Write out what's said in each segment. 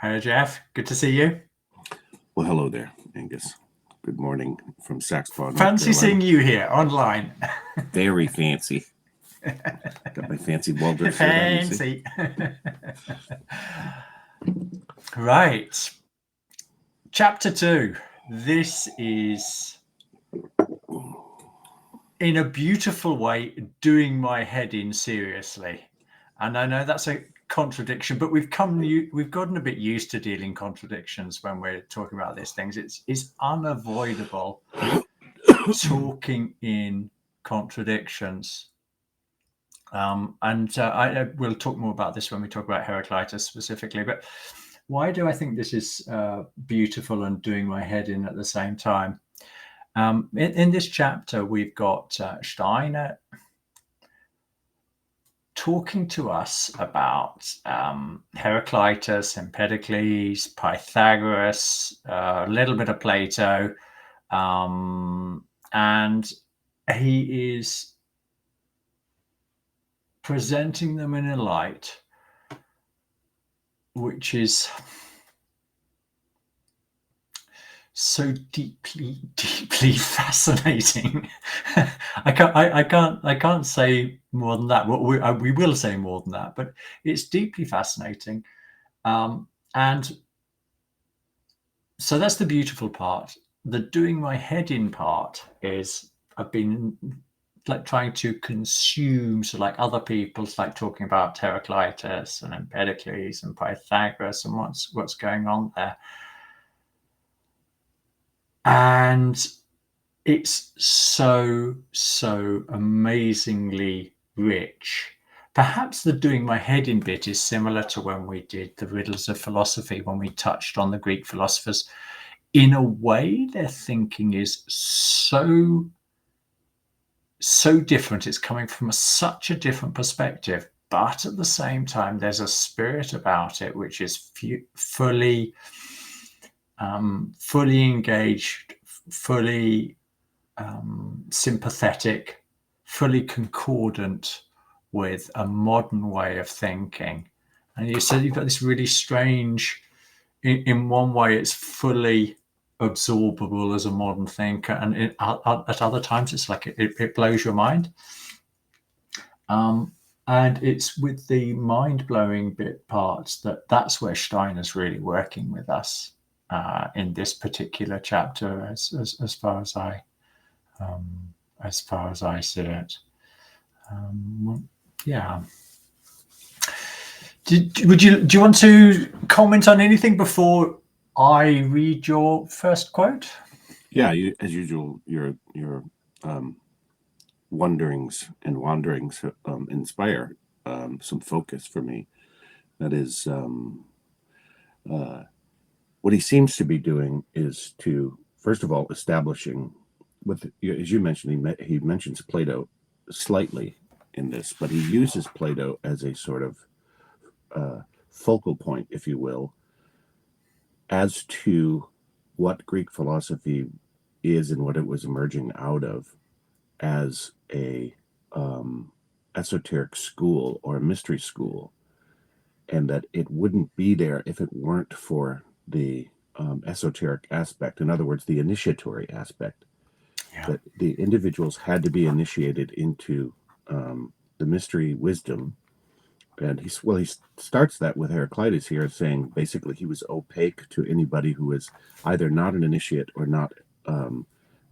Hi, Jeff. Good to see you. Well, hello there, Angus. Good morning from Saxon, North Fancy Carolina. seeing you here online. Very fancy. Got my fancy Waldorf shirt on, you see? Fancy. Right. Chapter 2. This is, in a beautiful way, doing my head in seriously. And I know that's a contradiction, but we've gotten a bit used to dealing contradictions when we're talking about these things. It's unavoidable talking in contradictions. And I will talk more about this when we talk about Heraclitus specifically. But why do I think this is beautiful and doing my head in at the same time? In this chapter, we've got Steiner talking to us about Heraclitus, Empedocles, Pythagoras, a little bit of Plato, and he is presenting them in a light which is so deeply fascinating. I can't say more than that. We will say more than that, but it's deeply fascinating, and so that's the beautiful part. The doing my head in part is I've been like trying to consume, so like other people's, like talking about Heraclitus and Empedocles and Pythagoras and what's going on there. And it's so amazingly rich. Perhaps the doing my head in bit is similar to when we did the riddles of philosophy, when we touched on the Greek philosophers. In a way, their thinking is so different. It's coming from such a different perspective, but at the same time, there's a spirit about it which is fully engaged, fully sympathetic, fully concordant with a modern way of thinking. And you said you've got this really strange, in one way it's fully absorbable as a modern thinker, and at other times it's like it blows your mind. And it's with the mind-blowing bit parts that's where Steiner's really working with us in this particular chapter, as far as I see it. Yeah. Do you want to comment on anything before I read your first quote? Yeah, as usual, your wonderings and wanderings inspire some focus for me. That is, what he seems to be doing is to, first of all, establishing, as you mentioned, he mentions Plato slightly in this, but he uses Plato as a sort of focal point, if you will, as to what Greek philosophy is and what it was emerging out of as a esoteric school or a mystery school, and that it wouldn't be there if it weren't for the esoteric aspect. In other words, the initiatory aspect. Yeah. That the individuals had to be initiated into the mystery wisdom. And he starts that with Heraclitus here, saying basically he was opaque to anybody who was either not an initiate or not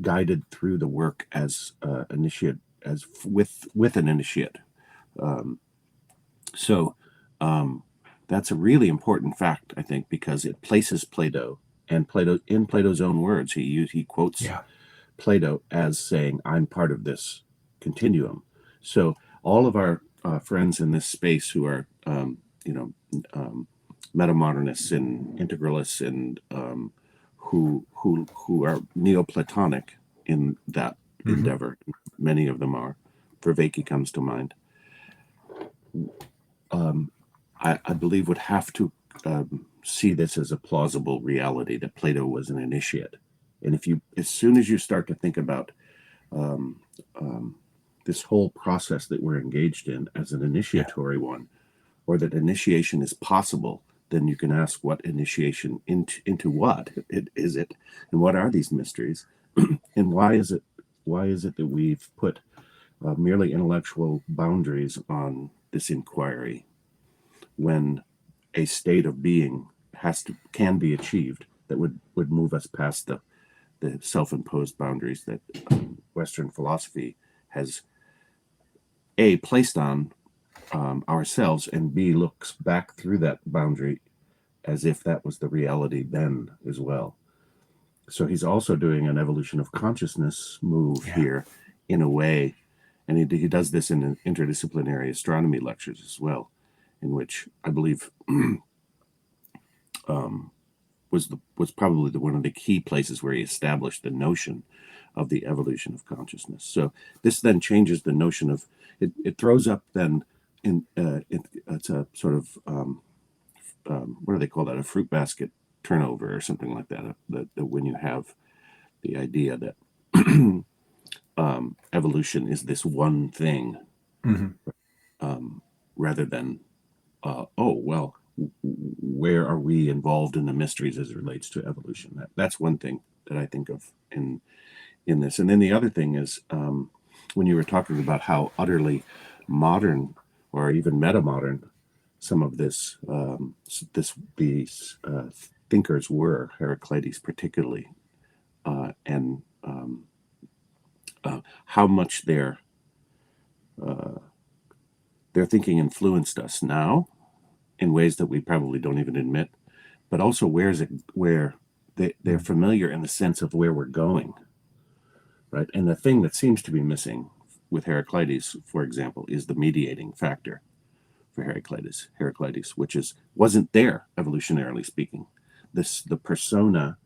guided through the work as initiate, as with an initiate. So that's a really important fact, I think, because it places Plato, and Plato, in Plato's own words, he quotes Plato as saying, "I'm part of this continuum." So all of our friends in this space who are, metamodernists and integralists and who are Neoplatonic in that endeavor, many of them are. Vervaeke comes to mind. I believe would have to see this as a plausible reality, that Plato was an initiate. And as soon as you start to think about this whole process that we're engaged in as an initiatory one, or that initiation is possible, then you can ask what initiation into what is it, and what are these mysteries, and why is it that we've put merely intellectual boundaries on this inquiry when a state of being can be achieved that would move us past the self-imposed boundaries that Western philosophy has A, placed on ourselves, and B, looks back through that boundary as if that was the reality then as well. So he's also doing an evolution of consciousness move here in a way, and he does this in interdisciplinary astronomy lectures as well, in which I believe was probably one of the key places where he established the notion of the evolution of consciousness. So this then changes the notion of it throws up then it's a sort of what do they call that, a fruit basket turnover or something like that, that when you have the idea that evolution is this one thing, rather than where are we involved in the mysteries as it relates to evolution. That's one thing that I think of in this. And then the other thing is when you were talking about how utterly modern or even meta-modern some of these thinkers were, Heraclitus particularly, and how much their thinking influenced us now in ways that we probably don't even admit, but also where they're familiar in the sense of where we're going, right? And the thing that seems to be missing with Heraclitus, for example, is the mediating factor for Heraclitus, which wasn't there evolutionarily speaking. The persona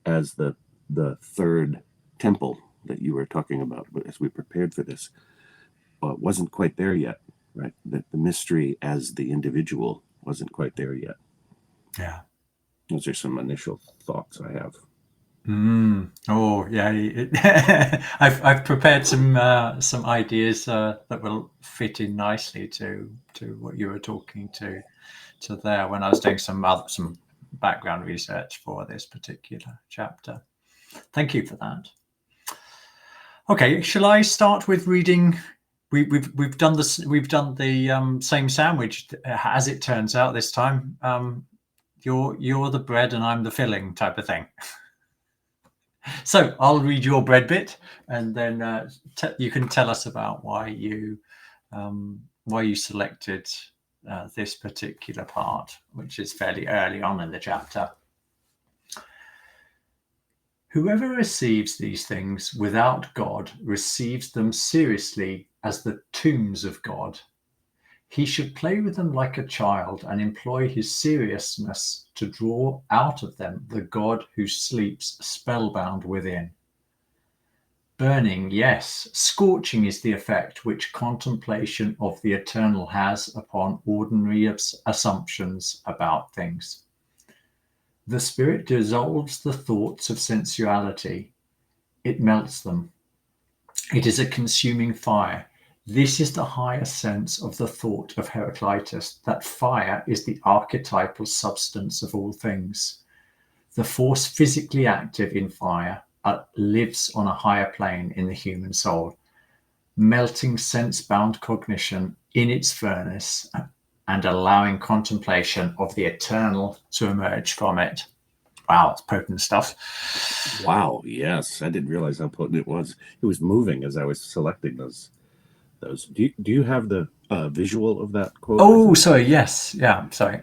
as the third temple that you were talking about as we prepared for this wasn't quite there yet, right? The mystery as the individual wasn't quite there yet. Yeah. Those are some initial thoughts I have. Oh yeah, I've prepared some ideas that will fit in nicely to what you were talking to there when I was doing some background research for this particular chapter. Thank you for that. Okay, shall I start with reading? We've done this. We've done the same sandwich, as it turns out this time. You're the bread and I'm the filling type of thing. So I'll read your bread bit, and then you can tell us about why you selected this particular part, which is fairly early on in the chapter. Whoever receives these things without God receives them seriously as the tombs of God. He should play with them like a child and employ his seriousness to draw out of them the God who sleeps spellbound within. Burning, yes, scorching is the effect which contemplation of the eternal has upon ordinary assumptions about things. The spirit dissolves the thoughts of sensuality. It melts them. It is a consuming fire. This is the higher sense of the thought of Heraclitus, that fire is the archetypal substance of all things. The force physically active in fire lives on a higher plane in the human soul, melting sense-bound cognition in its furnace and allowing contemplation of the eternal to emerge from it. Wow, it's potent stuff. Wow, yes. I didn't realize how potent it was. It was moving as I was selecting those. Do you have the visual of that quote? Oh, sorry. Yes. Yeah. Sorry.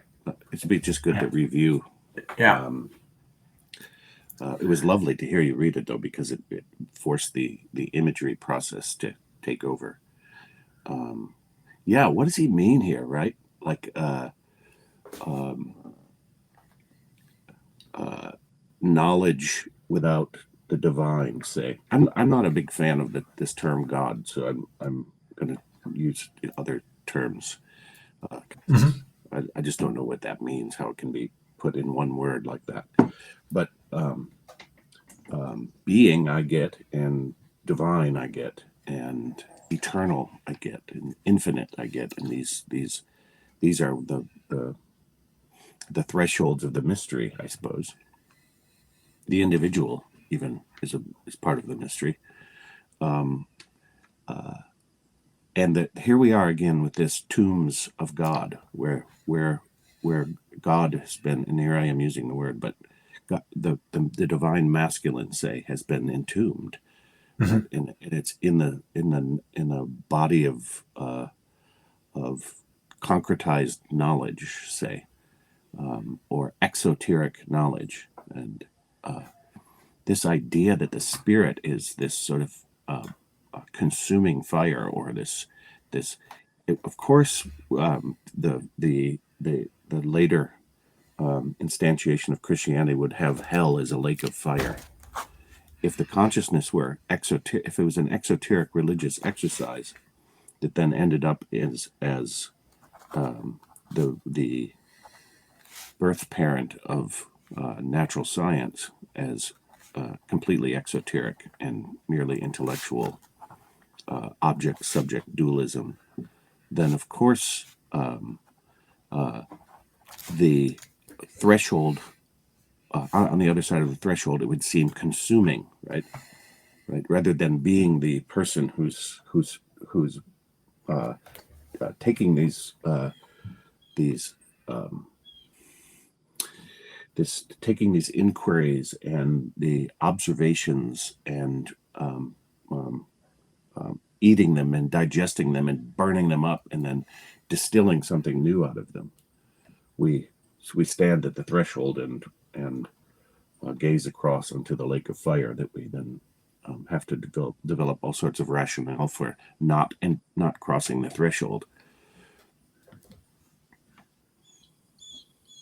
It'd be just good to review. Yeah. It was lovely to hear you read it, though, because it forced the imagery process to take over. Yeah, what does he mean here, right? Like knowledge without the divine, say. I'm not a big fan of this term God, so I'm going to use other terms. I just don't know what that means, how it can be put in one word like that. But being I get, and divine I get, and eternal I get, and infinite I get, and these are the thresholds of the mystery, I suppose. The individual even is part of the mystery. And that here we are again with this tombs of God, where God has been, and here I am using the word, but God, the divine masculine, say, has been entombed, and it's in the body of concretized knowledge, say, or exoteric knowledge, and this idea that the spirit is this sort of consuming fire, or this of course, the later instantiation of Christianity would have hell as a lake of fire. If the consciousness were exoteric, if it was an exoteric religious exercise that then ended up as the birth parent of natural science, as completely exoteric and merely intellectual object-subject dualism, then of course the threshold, on the other side of the threshold, it would seem consuming, right? Rather than being the person who's taking these inquiries and the observations and eating them and digesting them and burning them up and then distilling something new out of them. We stand at the threshold and gaze across onto the lake of fire that we then have to develop all sorts of rationale for not crossing the threshold.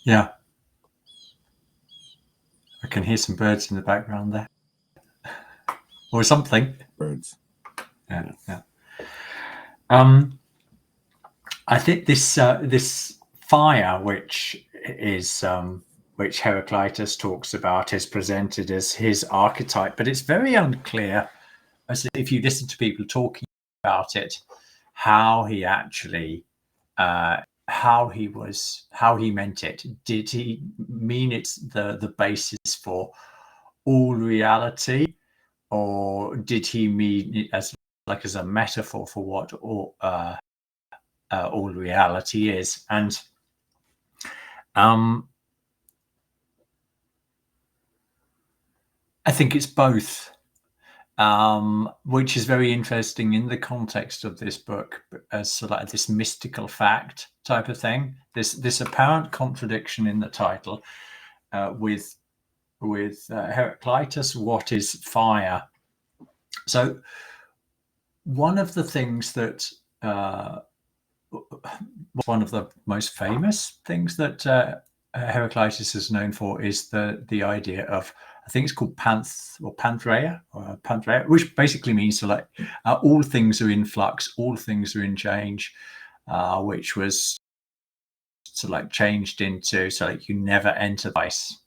Yeah. I can hear some birds in the background there. Or something. Birds. Yeah. I think this fire, which Heraclitus talks about, is presented as his archetype, but it's very unclear, as if you listen to people talking about it, how he actually how he meant it. Did he mean it's the basis for all reality, or did he mean it as a metaphor for what all reality is? And I think it's both, which is very interesting in the context of this book, as sort of like this mystical fact type of thing. This apparent contradiction in the title with Heraclitus. What is fire? So one of the things that one of the most famous things that Heraclitus is known for is the idea of, I think it's called Panthea, which basically means so like all things are in flux, all things are in change, which was so like changed into so like you never enter vice,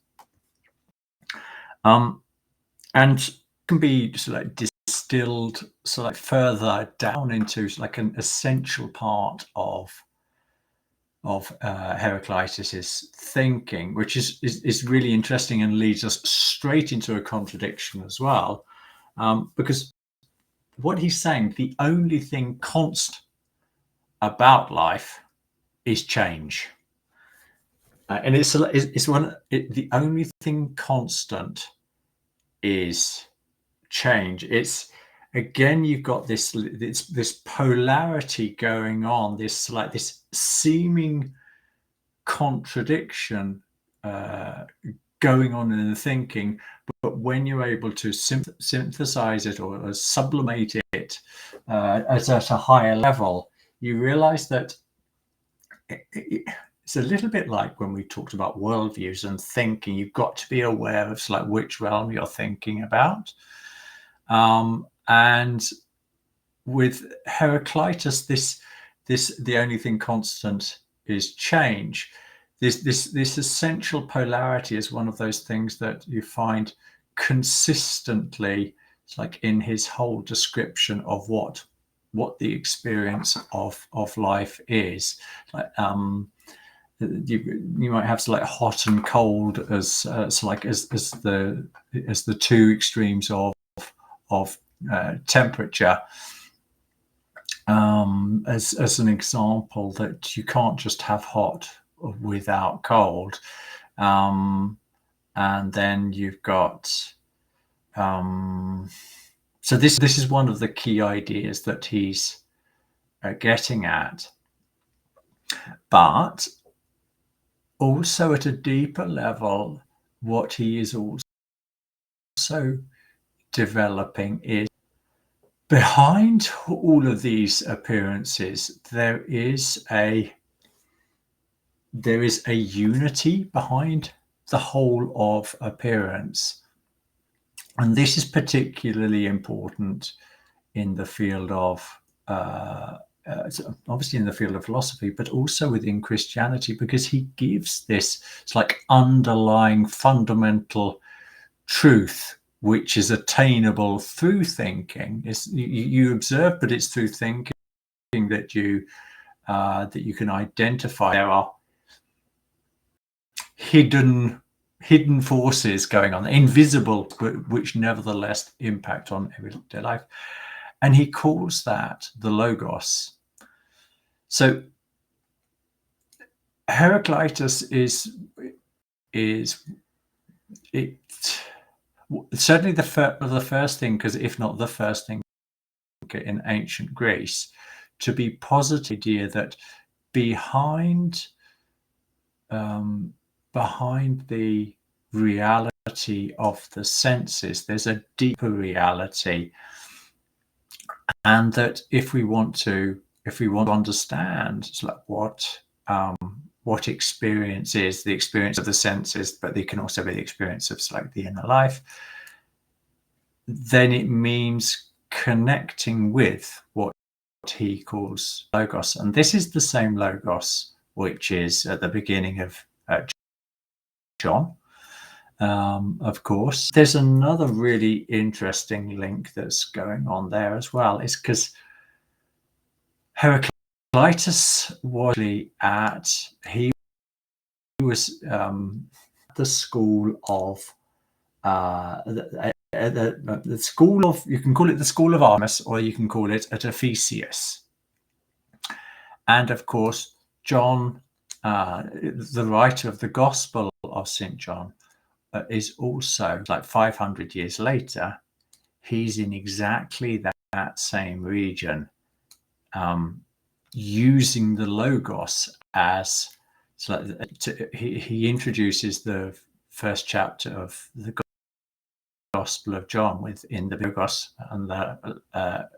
and can be so like distilled so like further down into like an essential part of Heraclitus's thinking, which is really interesting and leads us straight into a contradiction as well, because what he's saying, the only thing constant about life is change, and the only thing constant is change. It's again, you've got this polarity going on, this like this seeming contradiction going on in the thinking, but when you're able to synthesize it or sublimate it at a higher level, you realize that it's a little bit like when we talked about worldviews and thinking. You've got to be aware of like which realm you're thinking about. And with Heraclitus, the only thing constant is change. This essential polarity is one of those things that you find consistently, like in his whole description of what the experience of life is. you might have like hot and cold as the two extremes of temperature. As an example, that you can't just have hot without cold. And then you've got so this is one of the key ideas that he's getting at, but also at a deeper level, what he is also developing is behind all of these appearances, there is a unity behind the whole of appearance. And this is particularly important in the field of obviously in the field of philosophy, but also within Christianity, because he gives this, it's like underlying fundamental truth, which is attainable through thinking. You observe, but it's through thinking that you can identify. There are hidden forces going on, invisible, but which nevertheless impact on everyday life. And he calls that the logos. So Heraclitus is certainly the first thing, because if not the first thing in ancient Greece, to be positive idea that behind the reality of the senses, there's a deeper reality, and that if we want to understand, it's like what experience is, the experience of the senses, but they can also be the experience of like the inner life, then it means connecting with what he calls logos. And this is the same logos which is at the beginning of John. Of course, there's another really interesting link that's going on there as well. It's because Heraclitus was the school of the school of, you can call it the school of Artemis, or you can call it at Ephesus. And of course, John, the writer of the Gospel of St. John, is also like 500 years later. He's in exactly that same region, using the logos as, he introduces the first chapter of the Gospel of John within the logos, and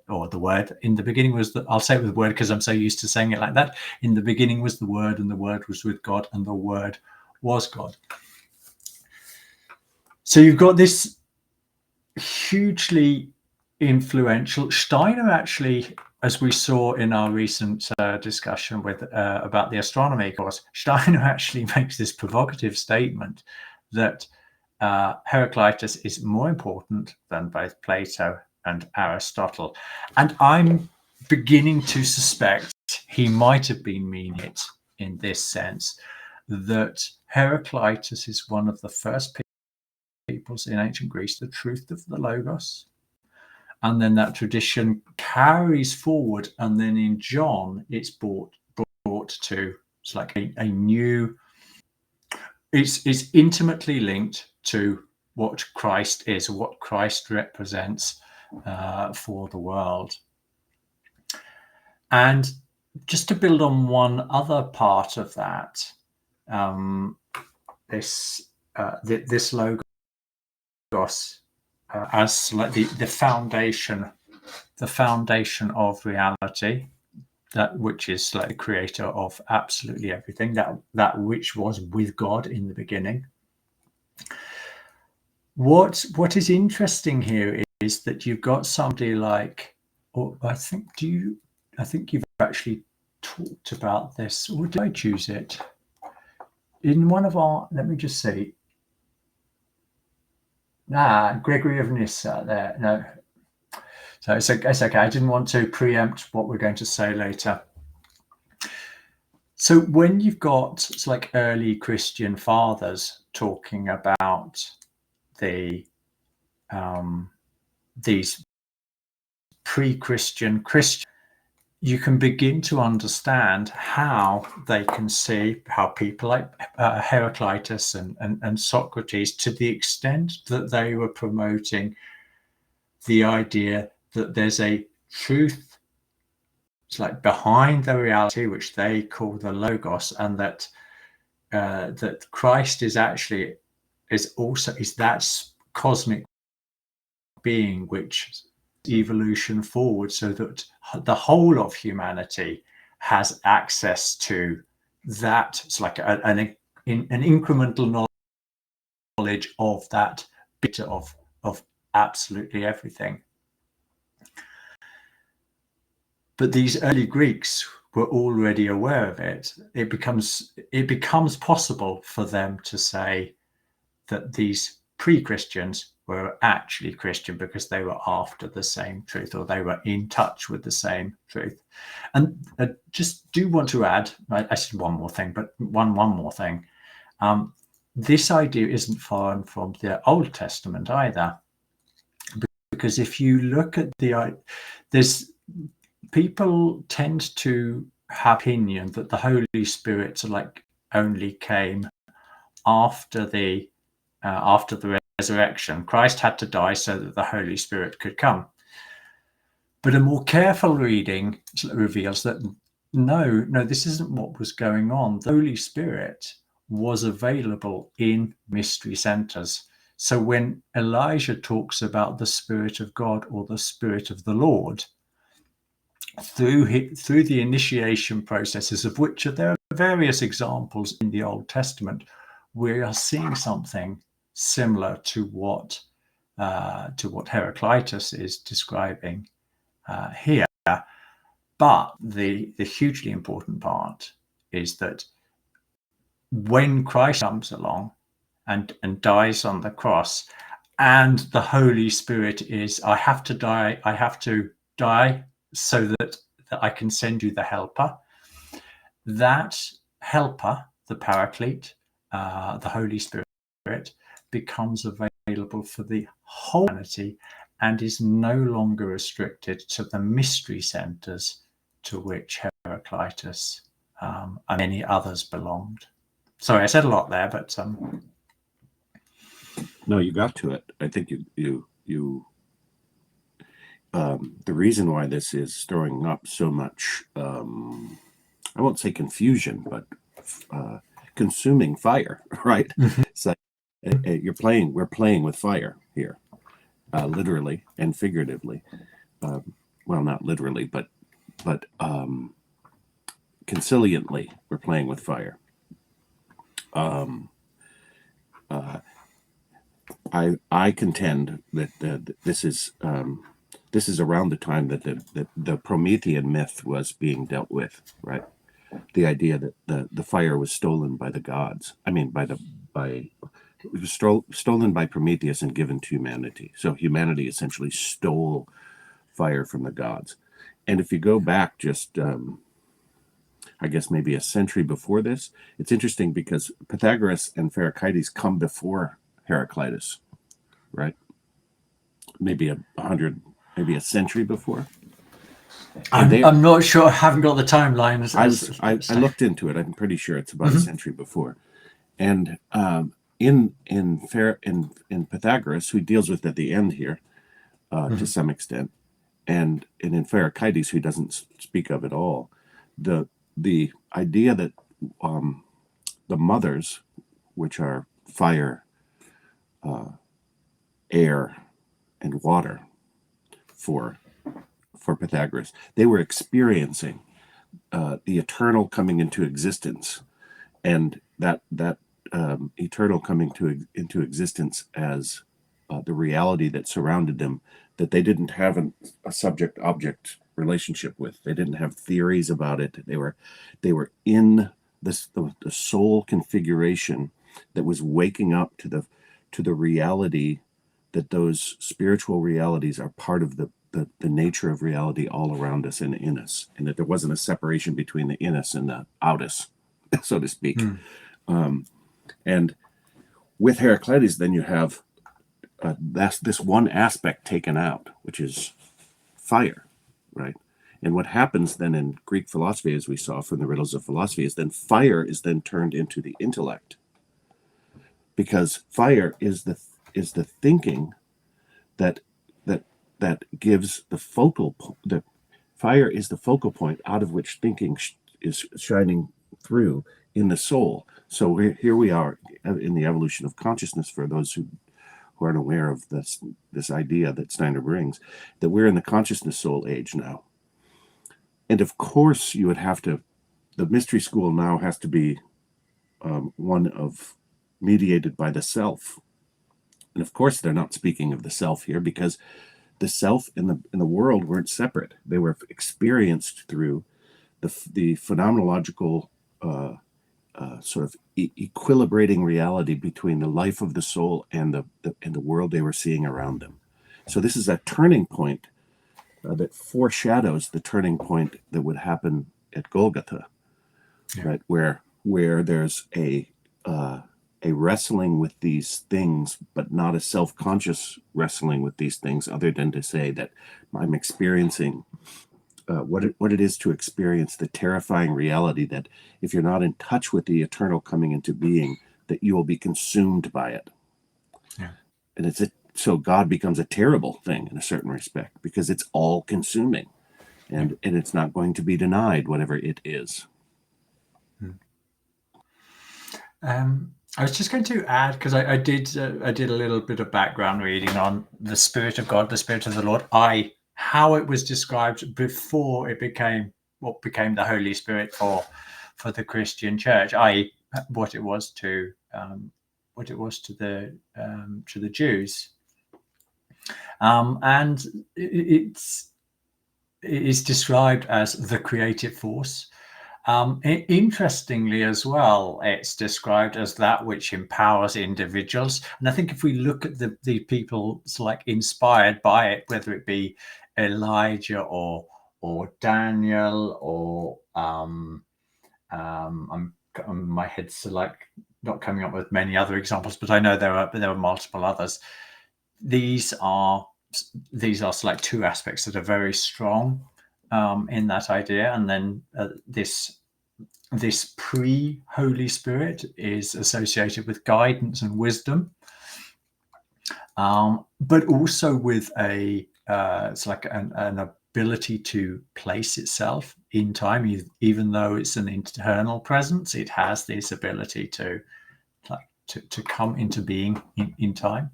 or the word. In the beginning was I'll say it with the word because I'm so used to saying it like that. In the beginning was the Word, and the Word was with God, and the Word was God. So you've got this hugely influential Steiner, actually, as we saw in our recent discussion with about the astronomy course. Steiner actually makes this provocative statement that Heraclitus is more important than both Plato and Aristotle. And I'm beginning to suspect he might have been meaning it in this sense, that Heraclitus is one of the first peoples in ancient Greece, the truth of the logos. And then that tradition carries forward, and then in John it's brought to, it's like a new, it's intimately linked to what Christ is, what Christ represents for the world. And just to build on one other part of that, this logos as like the foundation of reality, that which is like the creator of absolutely everything, that which was with God in the beginning. What is interesting here is that you've got somebody like, or I think you've actually talked about this, or did I choose it in one of our, let me just see. Gregory of Nyssa there. No. So it's okay. I didn't want to preempt what we're going to say later. So when you've got it's like early Christian fathers talking about the these pre-Christian Christians, you can begin to understand how they can see how people like Heraclitus and Socrates, to the extent that they were promoting the idea that there's a truth, it's like behind the reality, which they call the logos, and that that Christ is actually is that cosmic being which evolution forward, so that the whole of humanity has access to that. It's like an incremental knowledge of that bit of absolutely everything. But these early Greeks were already aware of it. It becomes possible for them to say that these pre-Christians were actually Christian because they were after the same truth, or they were in touch with the same truth. And I just do want to add, I said one more thing, but one more thing. This idea isn't foreign from the Old Testament either, because if you look at there's people tend to have opinion that the Holy Spirit like only came after the resurrection. Christ had to die so that the Holy Spirit could come. But a more careful reading reveals that no, this isn't what was going on. The Holy Spirit was available in mystery centers. So when Elijah talks about the Spirit of God or the Spirit of the Lord, through the initiation processes, of which there are various examples in the Old Testament, we are seeing something similar to what Heraclitus is describing here. But the hugely important part is that when Christ comes along and dies on the cross, and the Holy Spirit is, I have to die so that I can send you the helper. That helper, the paraclete, the Holy Spirit, becomes available for the whole humanity and is no longer restricted to the mystery centers to which Heraclitus and many others belonged. Sorry, I said a lot there, but no, you got to it. I think you the reason why this is stirring up so much, I won't say confusion, but consuming fire, right? Mm-hmm. It's like we're playing with fire here, literally and figuratively. Well, not literally, but conciliantly, we're playing with fire. I contend that this is around the time that the Promethean myth was being dealt with, right? The idea that the fire was stolen by the gods. I mean, it was stolen by Prometheus and given to humanity. So humanity essentially stole fire from the gods. And if you go back just, I guess maybe a century before this, it's interesting because Pythagoras and Heraclitus come before Heraclitus, right? Maybe maybe a century before. I'm not sure. I haven't got the timeline. I looked into it. I'm pretty sure it's about a century before. And in Pythagoras, who deals with at the end here to some extent, and in Heraclitus, who doesn't speak of it all, the idea that the mothers, which are fire, air, and water, for Pythagoras, they were experiencing the eternal coming into existence, and that eternal coming into existence as the reality that surrounded them, that they didn't have a subject-object relationship with. They didn't have theories about it. They were in the soul configuration that was waking up to the reality that those spiritual realities are part of the the nature of reality all around us and in us, and that there wasn't a separation between the in us and the out us, so to speak. And with Heraclitus, then you have that's this one aspect taken out, which is fire, right? And what happens then in Greek philosophy, as we saw from the riddles of philosophy, is then fire is then turned into the intellect, because fire is the thinking that gives the the fire is the focal point out of which thinking is shining through in the soul. So here we are in the evolution of consciousness, for those who aren't aware of this idea that Steiner brings, that we're in the consciousness soul age now. And of course, you would have to, the mystery school now has to be one of mediated by the self. And of course, they're not speaking of the self here, because the self and the world weren't separate. They were experienced through the phenomenological sort of equilibrating reality between the life of the soul and the world they were seeing around them. So this is a turning point that foreshadows the turning point that would happen at Golgotha, right? Where there's a wrestling with these things, but not a self-conscious wrestling with these things, other than to say that I'm experiencing what it is to experience the terrifying reality that if you're not in touch with the eternal coming into being, that you will be consumed by it. Yeah. And so God becomes a terrible thing in a certain respect, because it's all consuming, and it's not going to be denied, whatever it is. I was just going to add, because I did a little bit of background reading on the Spirit of God, the Spirit of the Lord, how it was described before it became what became the Holy Spirit for the Christian Church, what it was to the Jews, and it is described as the creative force. Interestingly as well, it's described as that which empowers individuals. And I think if we look at the people like inspired by it, whether it be Elijah or Daniel or my head's like not coming up with many other examples, but I know there are multiple others. These are like two aspects that are very strong in that idea, and then this pre-Holy Spirit is associated with guidance and wisdom, but also with it's like an ability to place itself in time, even though it's an internal presence. It has this ability to come into being in time.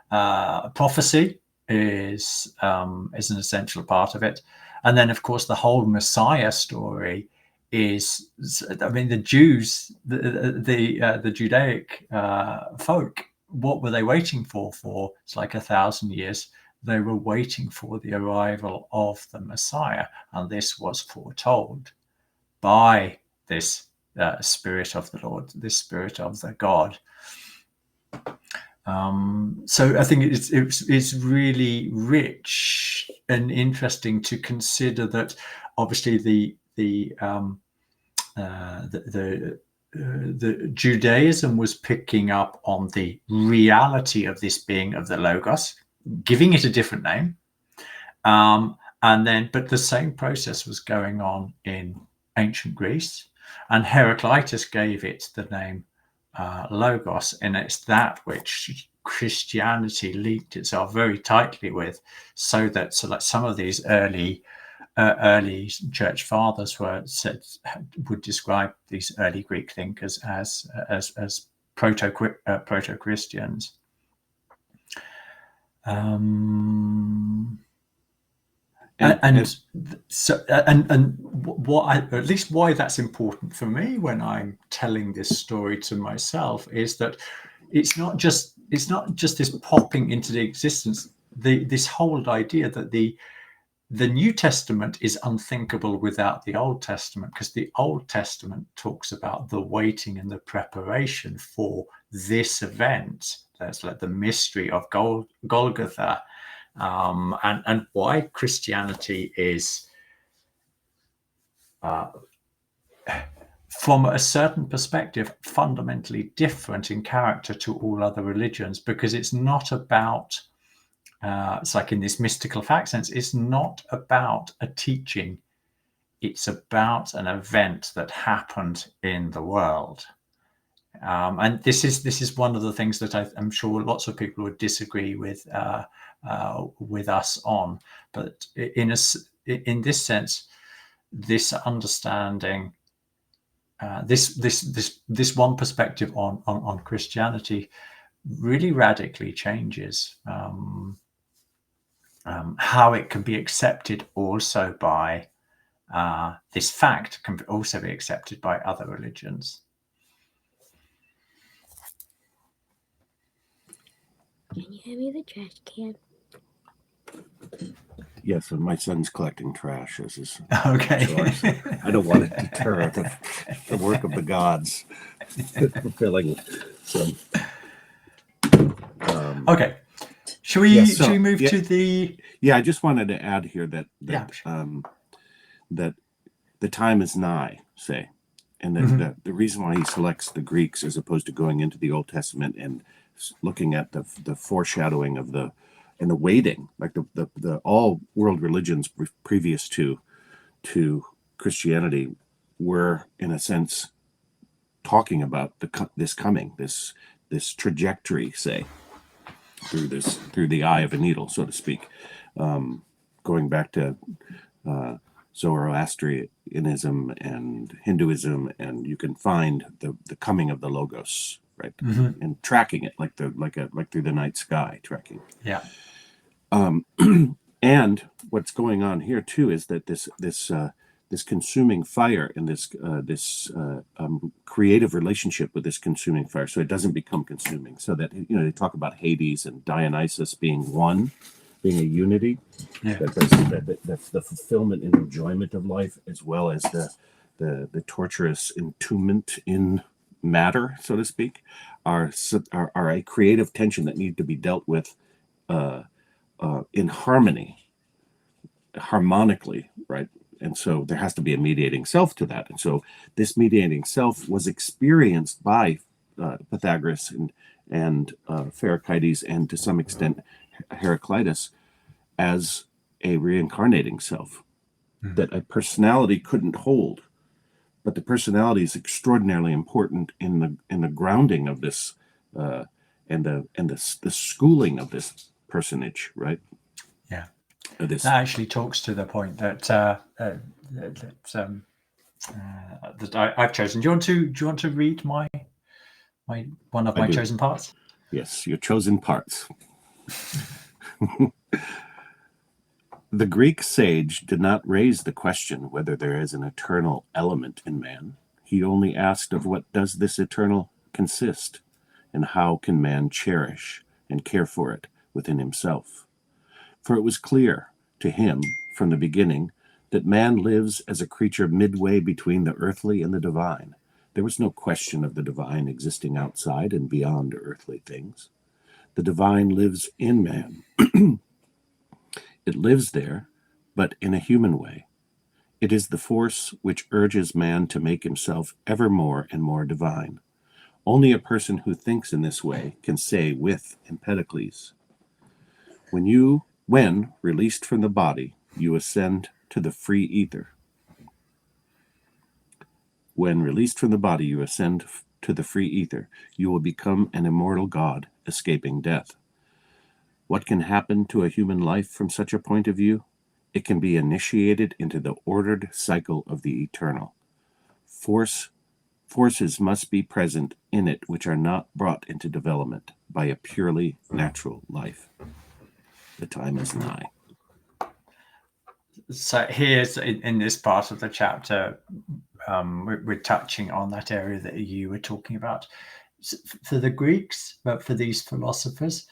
Prophecy is an essential part of it. And then, of course, the whole Messiah story is, I mean, the Jews, the Judaic folk, what were they waiting for? It's like 1,000 years. They were waiting for the arrival of the Messiah, and this was foretold by this Spirit of the Lord, this Spirit of the God. So I think it's really rich and interesting to consider that. Obviously, the Judaism was picking up on the reality of this being of the Logos, giving it a different name, but the same process was going on in ancient Greece, and Heraclitus gave it the name Logos, and it's that which Christianity linked itself very tightly with, so like some of these early church fathers would describe these early Greek thinkers as proto-Christians. At least why that's important for me when I'm telling this story to myself is that it's not just this popping into the existence. This whole idea that the New Testament is unthinkable without the Old Testament, because the Old Testament talks about the waiting and the preparation for this event. That's like the mystery of Golgotha, and why Christianity is, from a certain perspective, fundamentally different in character to all other religions, because it's not about, it's like in this mystical fact sense, it's not about a teaching, it's about an event that happened in the world. And this is one of the things that I'm sure lots of people would disagree with us on. But in this sense, this understanding, this one perspective on Christianity really radically changes how it can be accepted also by this fact can also be accepted by other religions. Can you hand me the trash can? Yes, and my son's collecting trash as his Okay. chores. I don't want to deter the work of the gods. Fulfilling some. Okay. Should we move to the? Yeah, I just wanted to add here that sure. That the time is nigh, say, and that the reason why he selects the Greeks as opposed to going into the Old Testament and looking at the foreshadowing of the waiting, like the all world religions previous to Christianity were in a sense talking about this trajectory, say, through the eye of a needle, so to speak, going back to Zoroastrianism and Hinduism, and you can find the coming of the Logos, right, and tracking it like through the night sky, tracking. Yeah. And what's going on here too is that this consuming fire and this creative relationship with this consuming fire, so it doesn't become consuming. So that they talk about Hades and Dionysus being one, being a unity. Yeah. That's the fulfillment and enjoyment of life, as well as the torturous entombment in matter, so to speak, are a creative tension that need to be dealt with in harmonically, right? And so there has to be a mediating self to that. And so this mediating self was experienced by Pythagoras and Heraclitus, and to some extent Heraclitus, as a reincarnating self that a personality couldn't hold. But the personality is extraordinarily important in the grounding of this and the schooling of this personage, right? Yeah. That actually talks to the point that I've chosen. Do you want to read my one of my chosen parts? Yes, your chosen parts. The Greek sage did not raise the question whether there is an eternal element in man. He only asked of what does this eternal consist, and how can man cherish and care for it within himself. For it was clear to him from the beginning that man lives as a creature midway between the earthly and the divine. There was no question of the divine existing outside and beyond earthly things. The divine lives in man. It lives there, but in a human way. It is the force which urges man to make himself ever more and more divine. Only a person who thinks in this way can say with Empedocles, when released from the body, you ascend to the free ether. When released from the body, you ascend to the free ether. You will become an immortal god, escaping death. What can happen to a human life from such a point of view? It can be initiated into the ordered cycle of the eternal. Forces must be present in it which are not brought into development by a purely natural life. The time is nigh. So here's in this part of the chapter, we're touching on that area that you were talking about. For the Greeks, but for these philosophers,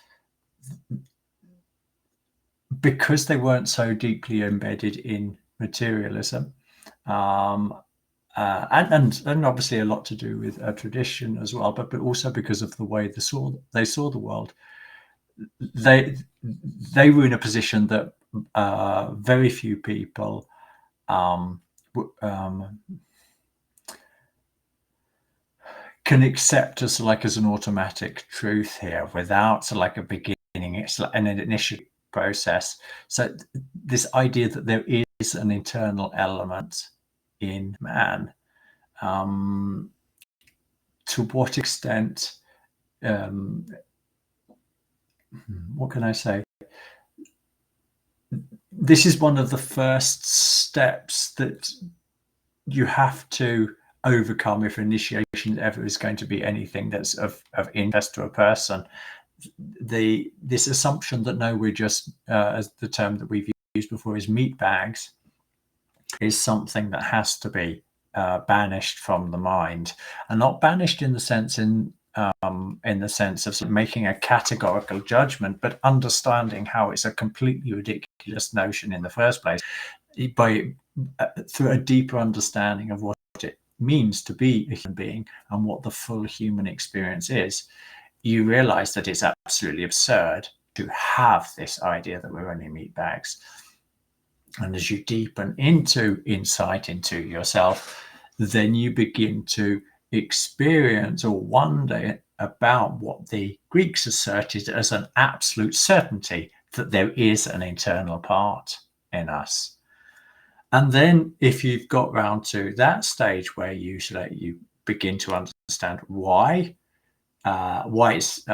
because they weren't so deeply embedded in materialism, and obviously a lot to do with tradition as well, but also because of the way they saw the world, they were in a position that very few people can accept as an automatic truth here without like a beginning. It's like an initial process. So this idea that there is an internal element in man, to what extent, what can I say? This is one of the first steps that you have to overcome if initiation ever is going to be anything that's of interest to a person. This assumption that no, we're just, as the term that we've used before is meat bags, is something that has to be banished from the mind, and not banished in the sense of sort of making a categorical judgment, but understanding how it's a completely ridiculous notion in the first place through a deeper understanding of what it means to be a human being and what the full human experience is. You realize that it's absolutely absurd to have this idea that we're only meat bags. And as you deepen into insight into yourself, then you begin to experience or wonder about what the Greeks asserted as an absolute certainty, that there is an internal part in us. And then if you've got round to that stage where you begin to understand why it's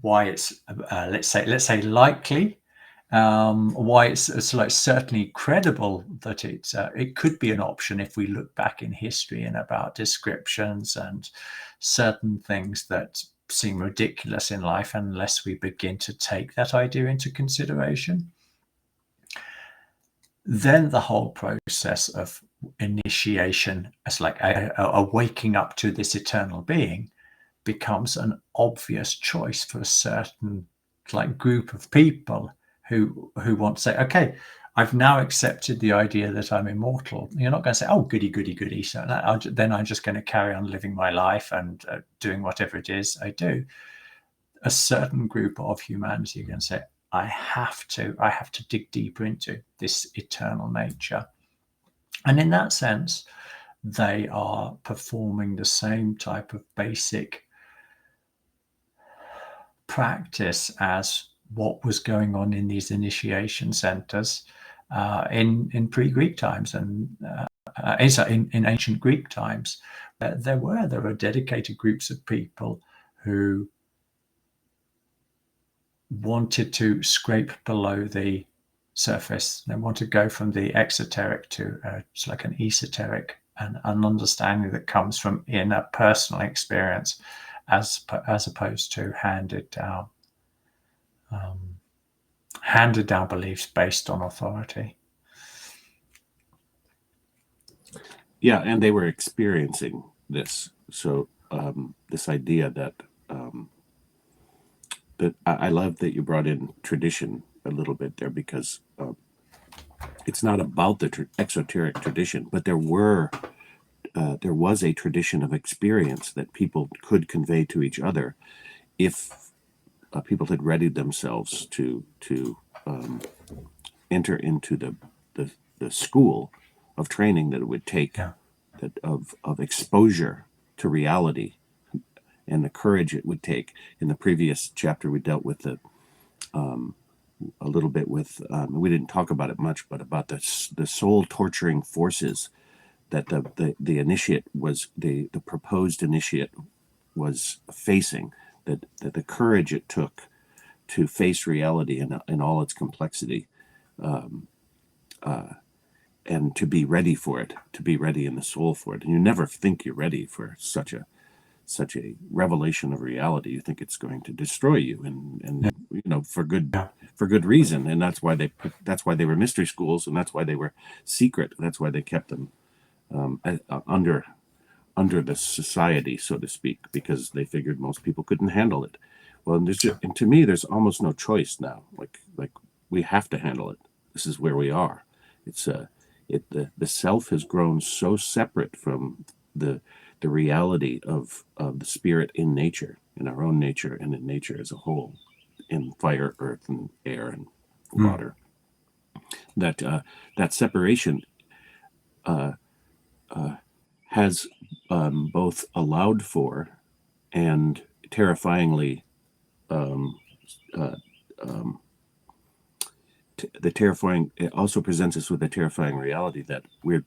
let's say likely, why it's like certainly credible that it could be an option if we look back in history and about descriptions and certain things that seem ridiculous in life unless we begin to take that idea into consideration. Then the whole process of initiation as like a waking up to this eternal being becomes an obvious choice for a certain like group of people who want to say, okay, I've now accepted the idea that I'm immortal. You're not going to say, oh, goody, goody, goody. So then I'm just going to carry on living my life and doing whatever it is I do. A certain group of humanity are going to say, I have to dig deeper into this eternal nature. And in that sense, they are performing the same type of basic practice as what was going on in these initiation centers in pre-Greek times and in ancient Greek times. There were dedicated groups of people who wanted to scrape below the surface. They want to go from the exoteric to it's like an esoteric and an understanding that comes from inner personal experience, as opposed to handed down beliefs based on authority. Yeah, and they were experiencing this. So this idea that I love that you brought in tradition a little bit there, because it's not about the exoteric tradition, but there was a tradition of experience that people could convey to each other if people had readied themselves to enter into the school of training that it would take, of exposure to reality, and the courage it would take. In the previous chapter, we dealt with a little bit with, we didn't talk about it much, but about the soul torturing forces that the initiate was, the proposed initiate was facing, that the courage it took to face reality in all its complexity, and to be ready for it, to be ready in the soul for it. And you never think you're ready for such a revelation of reality. You think it's going to destroy you, and for good reason. And that's why they were mystery schools, and that's why they were secret. That's why they kept them under the society, so to speak, because they figured most people couldn't handle it. Well, and to me, there's almost no choice now. Like we have to handle it. This is where we are. It's the self has grown so separate from the reality of the spirit in nature. in our own nature and in nature as a whole, in fire, earth, and air, and water. That that separation has both allowed for and terrifyingly the terrifying. It also presents us with a terrifying reality that we're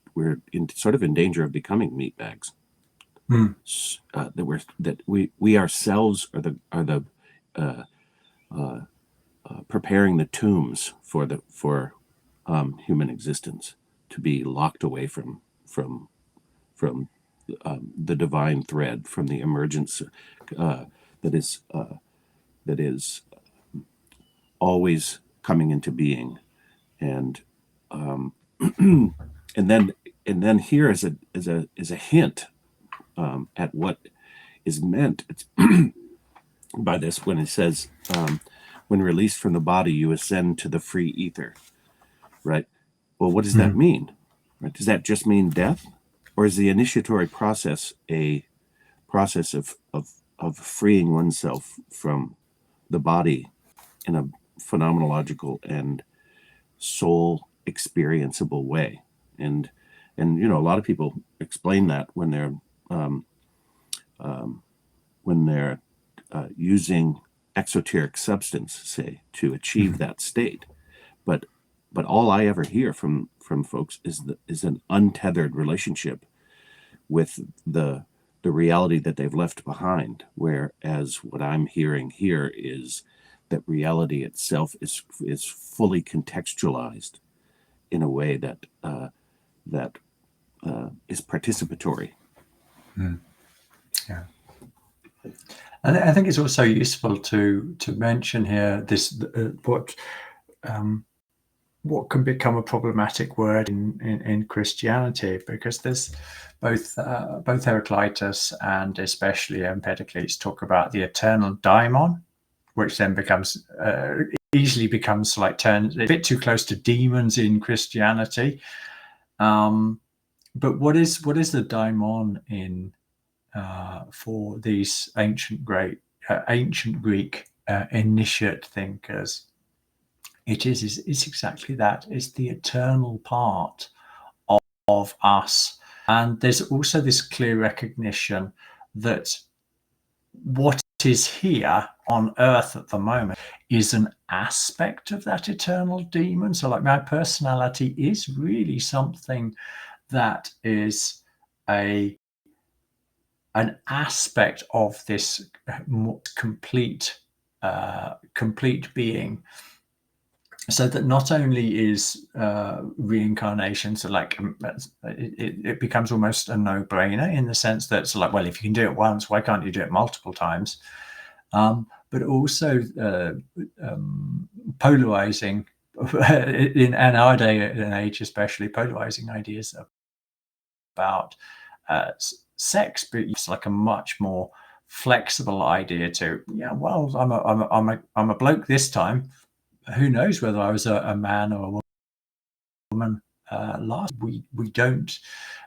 sort of in danger of becoming meatbags. That we ourselves are the preparing the tombs for human existence, to be locked away from the divine thread, from the emergence that is always coming into being, and and then here is a hint at what is meant by this when it says, when released from the body, you ascend to the free ether. Right. Well, what does that mean? Right? Does that just mean death, or is the initiatory process a process of freeing oneself from the body in a phenomenological and soul experienceable way? And you know, a lot of people explain that when they're using exoteric substance, say, to achieve that state. But all I ever hear from folks is an untethered relationship with the reality that they've left behind. Whereas what I'm hearing here is that reality itself is fully contextualized in a way that is participatory. Yeah. And I think it's also useful to mention here this what can become a problematic word in Christianity, because there's both Heraclitus and especially Empedocles talk about the Eternal Daimon, which then becomes easily becomes like turns a bit too close to demons in Christianity. But what is the daimon in for these ancient Greek initiate thinkers? It's exactly that. It's the eternal part of us. And there's also this clear recognition that what is here on earth at the moment is an aspect of that eternal demon. So like my personality is really something that is an aspect of this complete being. So that not only is reincarnation, so like it becomes almost a no-brainer in the sense that, so like, well, if you can do it once, why can't you do it multiple times? But also polarizing in our day and age, especially polarizing ideas about sex, but it's like a much more flexible idea to, yeah, well, I'm a bloke this time. Who knows whether I was a man or a woman last? We don't,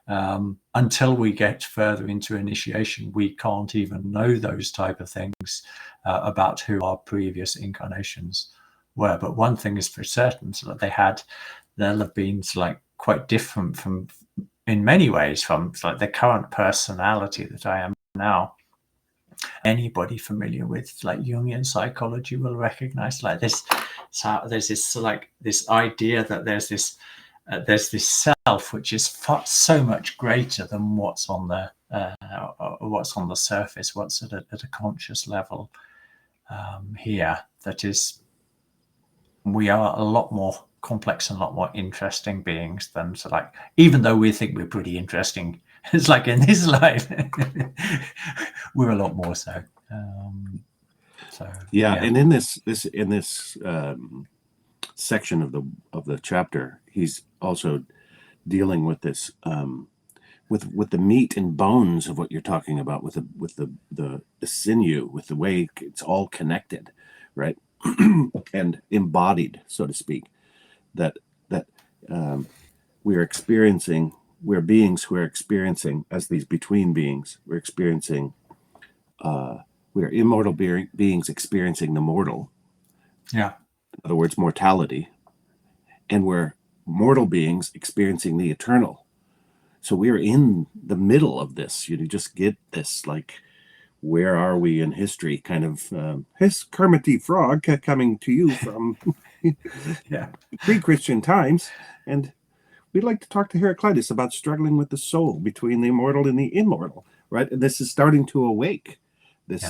until we get further into initiation, we can't even know those type of things about who our previous incarnations were. But one thing is for certain, so that they'll have been like quite different from, in many ways, from like the current personality that I am now. Anybody familiar with like Jungian psychology will recognize like this. So there's this like this idea that there's this self which is so much greater than what's on the surface, what's at a conscious level here. That is, we are a lot more complex and a lot more interesting beings than, so like, even though we think we're pretty interesting, it's like in this life, we're a lot more so. Yeah, and in this section of the chapter, he's also dealing with this with the meat and bones of what you're talking about, with the sinew, with the way it's all connected, right? And embodied, so to speak, that we're experiencing, we're beings who are experiencing, as these between beings, we're experiencing We are immortal beings experiencing the mortal. Yeah. In other words, mortality. And we're mortal beings experiencing the eternal. So we're in the middle of this. You just get this, like, where are we in history kind of Kermit the Frog coming to you from pre-Christian times. And we'd like to talk to Heraclitus about struggling with the soul between the immortal and the immortal, right? And this is starting to awake. But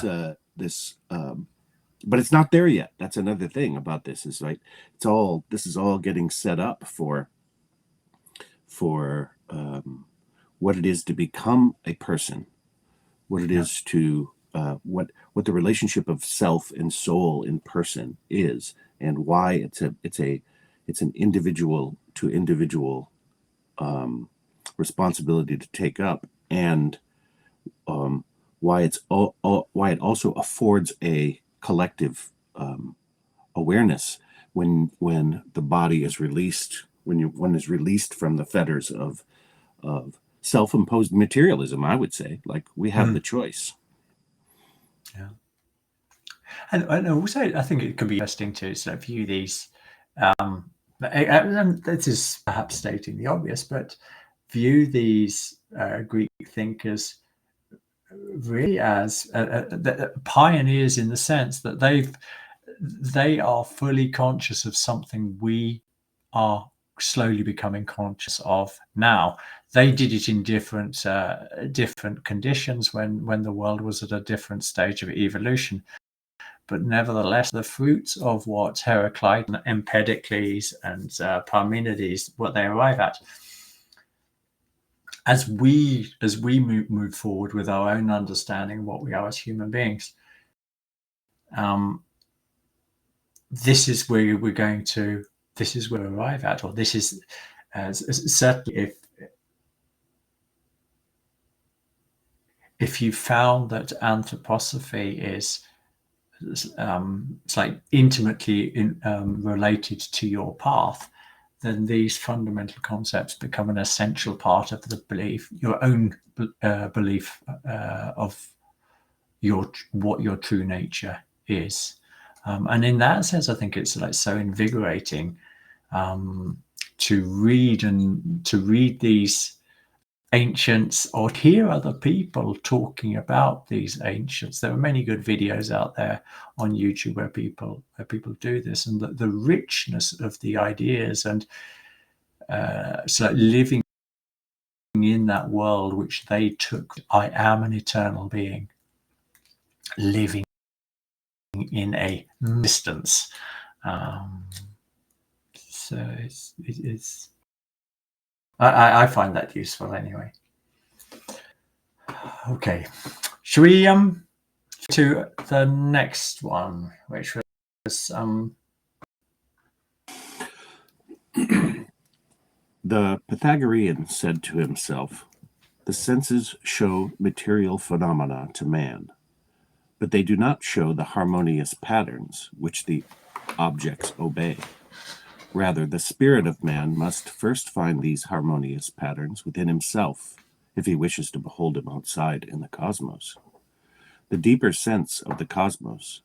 it's not there yet. That's another thing about this is, right, this is all getting set up for what it is to become a person, what it is to what the relationship of self and soul in person is, and why it's an individual to individual responsibility to take up, and why it also affords a collective awareness when the body is released, when one is released from the fetters of self-imposed materialism. I would say, like, we have the choice. Yeah, and also I think it could be interesting to sort of view these. And this is perhaps stating the obvious, but view these Greek thinkers really as pioneers, in the sense that they are fully conscious of something we are slowly becoming conscious of now. They did it in different conditions when the world was at a different stage of evolution. But nevertheless, the fruits of what Heraclitus, Empedocles, and Parmenides, what they arrive at, as we move forward with our own understanding of what we are as human beings, this is where we're going to. This is where we arrive at, or this is certainly if you found that anthroposophy is it's like intimately related to your path, then these fundamental concepts become an essential part of the belief, your own belief of what your true nature is. And in that sense, I think it's like so invigorating to read these ancients, or hear other people talking about these ancients. There are many good videos out there on YouTube where people do this, and the richness of the ideas, and so living in that world which they took. I am an eternal being living in a distance. So it's I find that useful anyway. Okay, should we to the next one, which was The Pythagorean said to himself, "The senses show material phenomena to man, but they do not show the harmonious patterns which the objects obey. Rather, the spirit of man must first find these harmonious patterns within himself if he wishes to behold them outside in the cosmos. The deeper sense of the cosmos,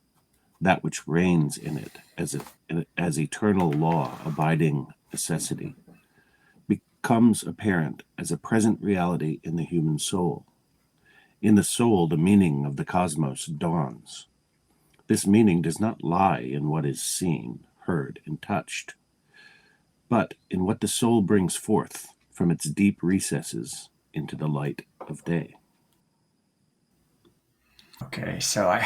that which reigns in it as eternal law, abiding necessity, becomes apparent as a present reality in the human soul. In the soul, the meaning of the cosmos dawns. This meaning does not lie in what is seen, heard, and touched, but in what the soul brings forth from its deep recesses into the light of day." Okay, so I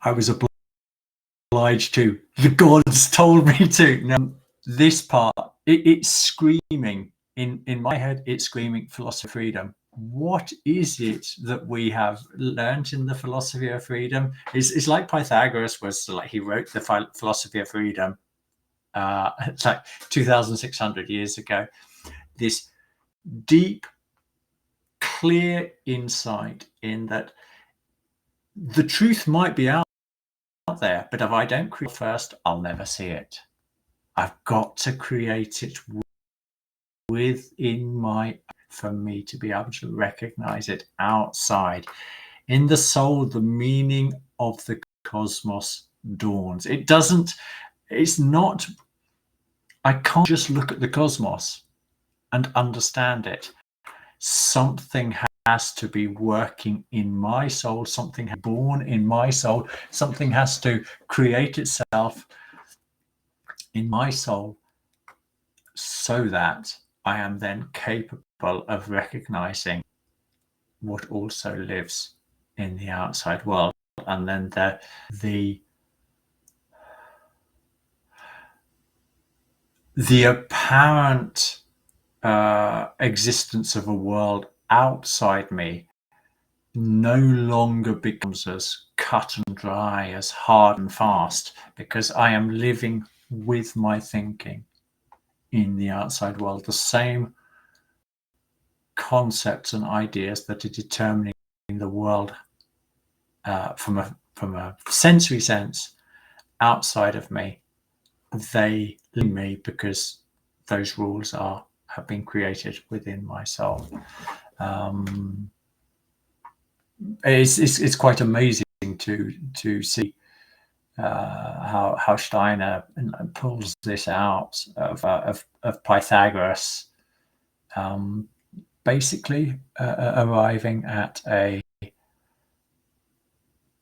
was obliged to. The gods told me to. Now, this part, it's screaming in my head. It's screaming philosophy of freedom. What is it that we have learned in the philosophy of freedom? It's like Pythagoras was like, he wrote the philosophy of freedom. It's like 2,600 years ago. This deep, clear insight in that the truth might be out there, but if I don't create it first, I'll never see it. I've got to create it within for me to be able to recognize it outside. In the soul, the meaning of the cosmos dawns. It's not, I can't just look at the cosmos and understand it. Something has to be working in my soul, something born in my soul, something has to create itself in my soul so that I am then capable of recognizing what also lives in the outside world. And then the apparent existence of a world outside me no longer becomes as cut and dry, as hard and fast, because I am living with my thinking in the outside world. The same concepts and ideas that are determining the world from a sensory sense outside of me, they lead me because those rules have been created within my soul. It's quite amazing to see how Steiner pulls this out of Pythagoras, basically arriving at a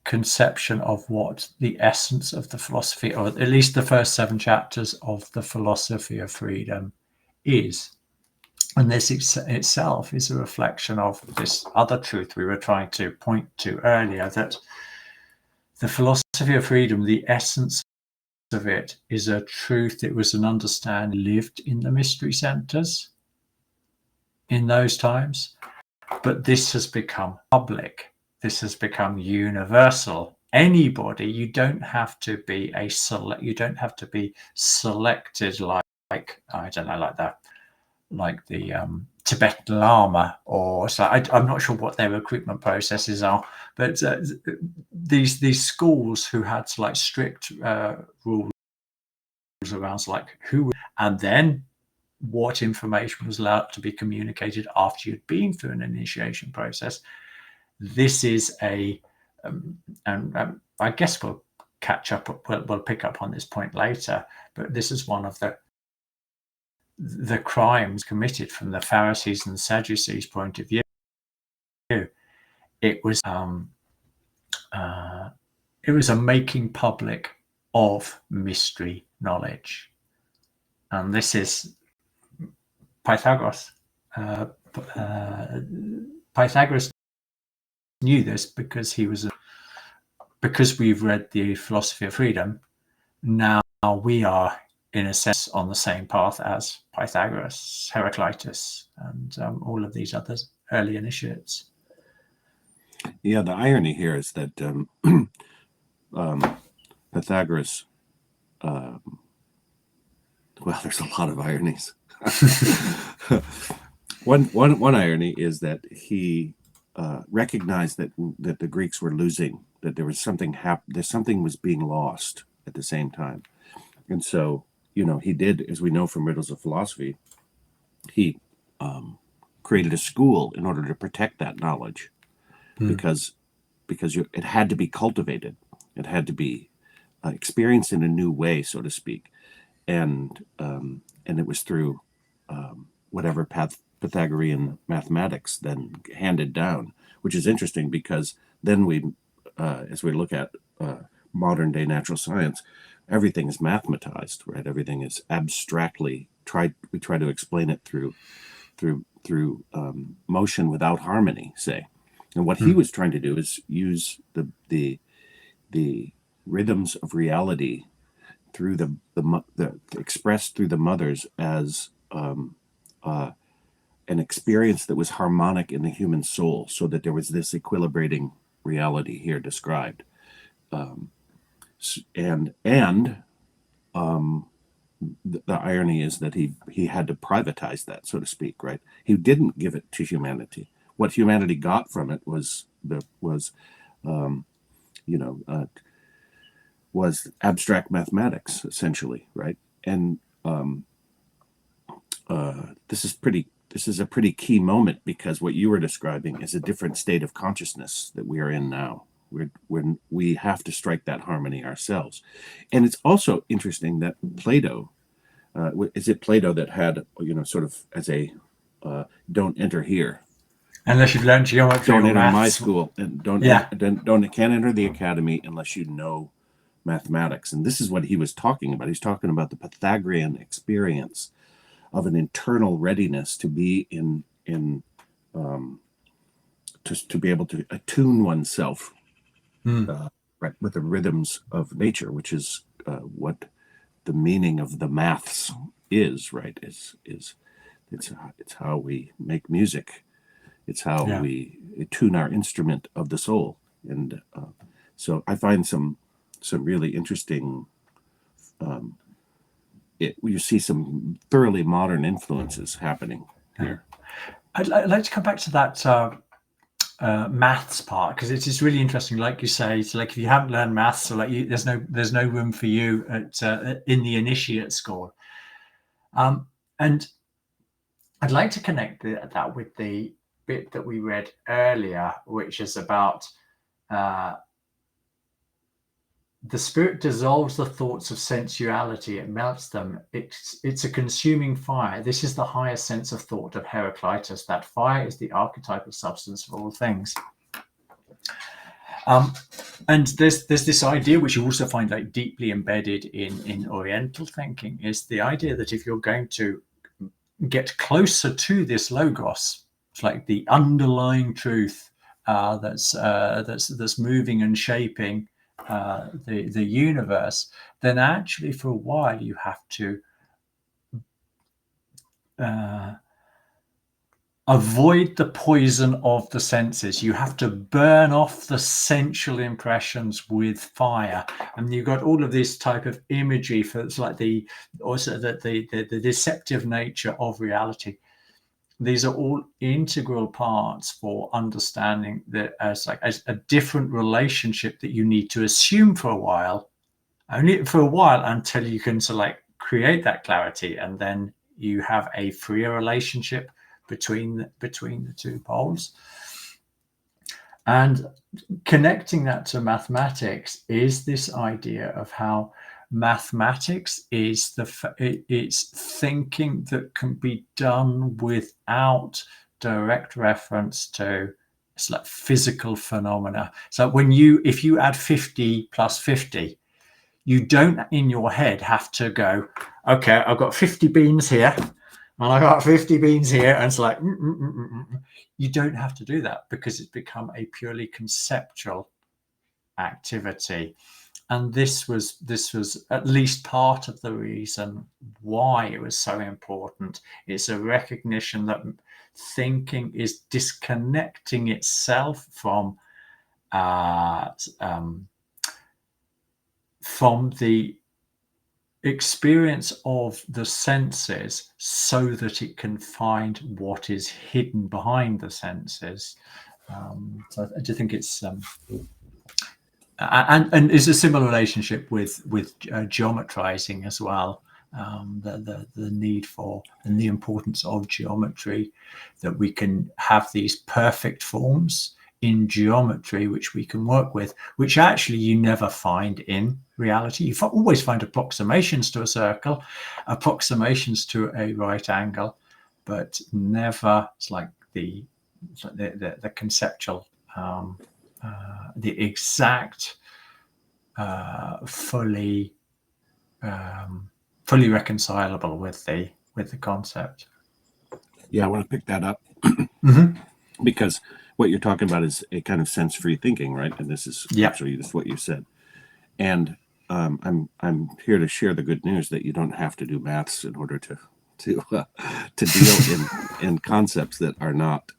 conception of what the essence of the philosophy, or at least the first 7 chapters of the philosophy of freedom, is. And this itself is a reflection of this other truth we were trying to point to earlier, that the philosophy of freedom, the essence of it, is a truth. It was an understanding lived in the mystery centers in those times, but this has become public. This has become universal. Anybody, you don't have to be selected like I don't know, like the Tibetan Lama, or so. I'm not sure what their recruitment processes are, but these schools who had like strict rules around like who, and then what information was allowed to be communicated after you'd been through an initiation process. This is and I guess we'll catch up. We'll pick up on this point later, but this is one of the crimes committed from the Pharisees and Sadducees' point of view. It was a making public of mystery knowledge, and this is Pythagoras. Pythagoras knew this because because we've read the philosophy of freedom. Now we are, in a sense, on the same path as Pythagoras, Heraclitus, and all of these other early initiates. Yeah, the irony here is that Pythagoras, well, there's a lot of ironies. One irony is that he recognized that the Greeks were losing, that there was something something was being lost at the same time. And so, he did, as we know from Riddles of Philosophy, he created a school in order to protect that knowledge, because it had to be cultivated. It had to be experienced in a new way, so to speak. And it was through whatever Pythagorean mathematics then handed down, which is interesting because then as we look at modern day natural science, everything is mathematized, right? Everything is abstractly we try to explain it through motion without harmony, say. And what he was trying to do is use the rhythms of reality through the expressed through the mothers as an experience that was harmonic in the human soul, so that there was this equilibrating reality here described. The irony is that he had to privatize that, so to speak, right? He didn't give it to humanity. What humanity got from it was abstract mathematics, essentially, right? And this is this is a pretty key moment, because what you were describing is a different state of consciousness that we are in now. When we have to strike that harmony ourselves. And it's also interesting that Plato, is it Plato that had, sort of as a don't enter here, unless you've learned geometry, don't or enter my maths. school, and can't enter the academy unless you know mathematics. And this is what he was talking about. He's talking about the Pythagorean experience of an internal readiness to be to be able to attune oneself right, with the rhythms of nature, which is what the meaning of the maths is, right? It's how we make music. It's how we tune our instrument of the soul. And so I find some really interesting. You see some thoroughly modern influences happening here. I'd like to come back to that maths part, because it is really interesting. Like you say, it's like if you haven't learned maths, or there's no room for you at in the initiate school. And I'd like to connect that with the bit that we read earlier, which is about the spirit dissolves the thoughts of sensuality, it melts them. It's a consuming fire. This is the highest sense of thought of Heraclitus. That fire is the archetypal substance of all things. And there's this idea, which you also find like deeply embedded in Oriental thinking, is the idea that if you're going to get closer to this logos, it's like the underlying truth that's moving and shaping the universe, then actually for a while you have to avoid the poison of the senses. You have to burn off the sensual impressions with fire. And you've got all of this type of imagery for it's like the deceptive nature of reality. These are all integral parts for understanding that as a different relationship that you need to assume for a while, only for a while, until you can create that clarity, and then you have a freer relationship between the two poles. And connecting that to mathematics is this idea of how mathematics is it's thinking that can be done without direct reference to physical phenomena. So if you add 50 plus 50, you don't in your head have to go, okay, I've got 50 beans here and I got 50 beans here, and it's like you don't have to do that, because it's become a purely conceptual activity. And this was at least part of the reason why it was so important. It's a recognition that thinking is disconnecting itself from the experience of the senses, so that it can find what is hidden behind the senses. So I do think it's and is a similar relationship with geometrizing as well. The need for and the importance of geometry, that we can have these perfect forms in geometry which we can work with, which actually you never find in reality. You always find approximations to a circle, approximations to a right angle, but never it's like the conceptual, the exact, fully reconcilable with the concept. Yeah, I want to pick that up because what you're talking about is a kind of sense-free thinking, right? And this is actually just what you said. And I'm here to share the good news that you don't have to do maths in order to deal in concepts that are not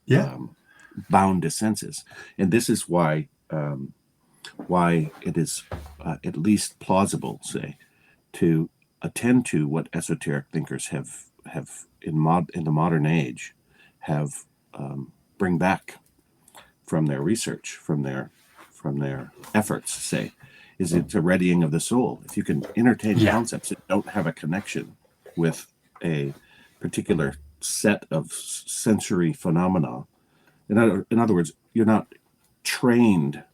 bound to senses. And this is why it is at least plausible, say, to attend to what esoteric thinkers have in the modern age have bring back from their research, from their efforts, say, is it's a readying of the soul. If you can entertain concepts that don't have a connection with a particular set of sensory phenomena. In other words, you're not trained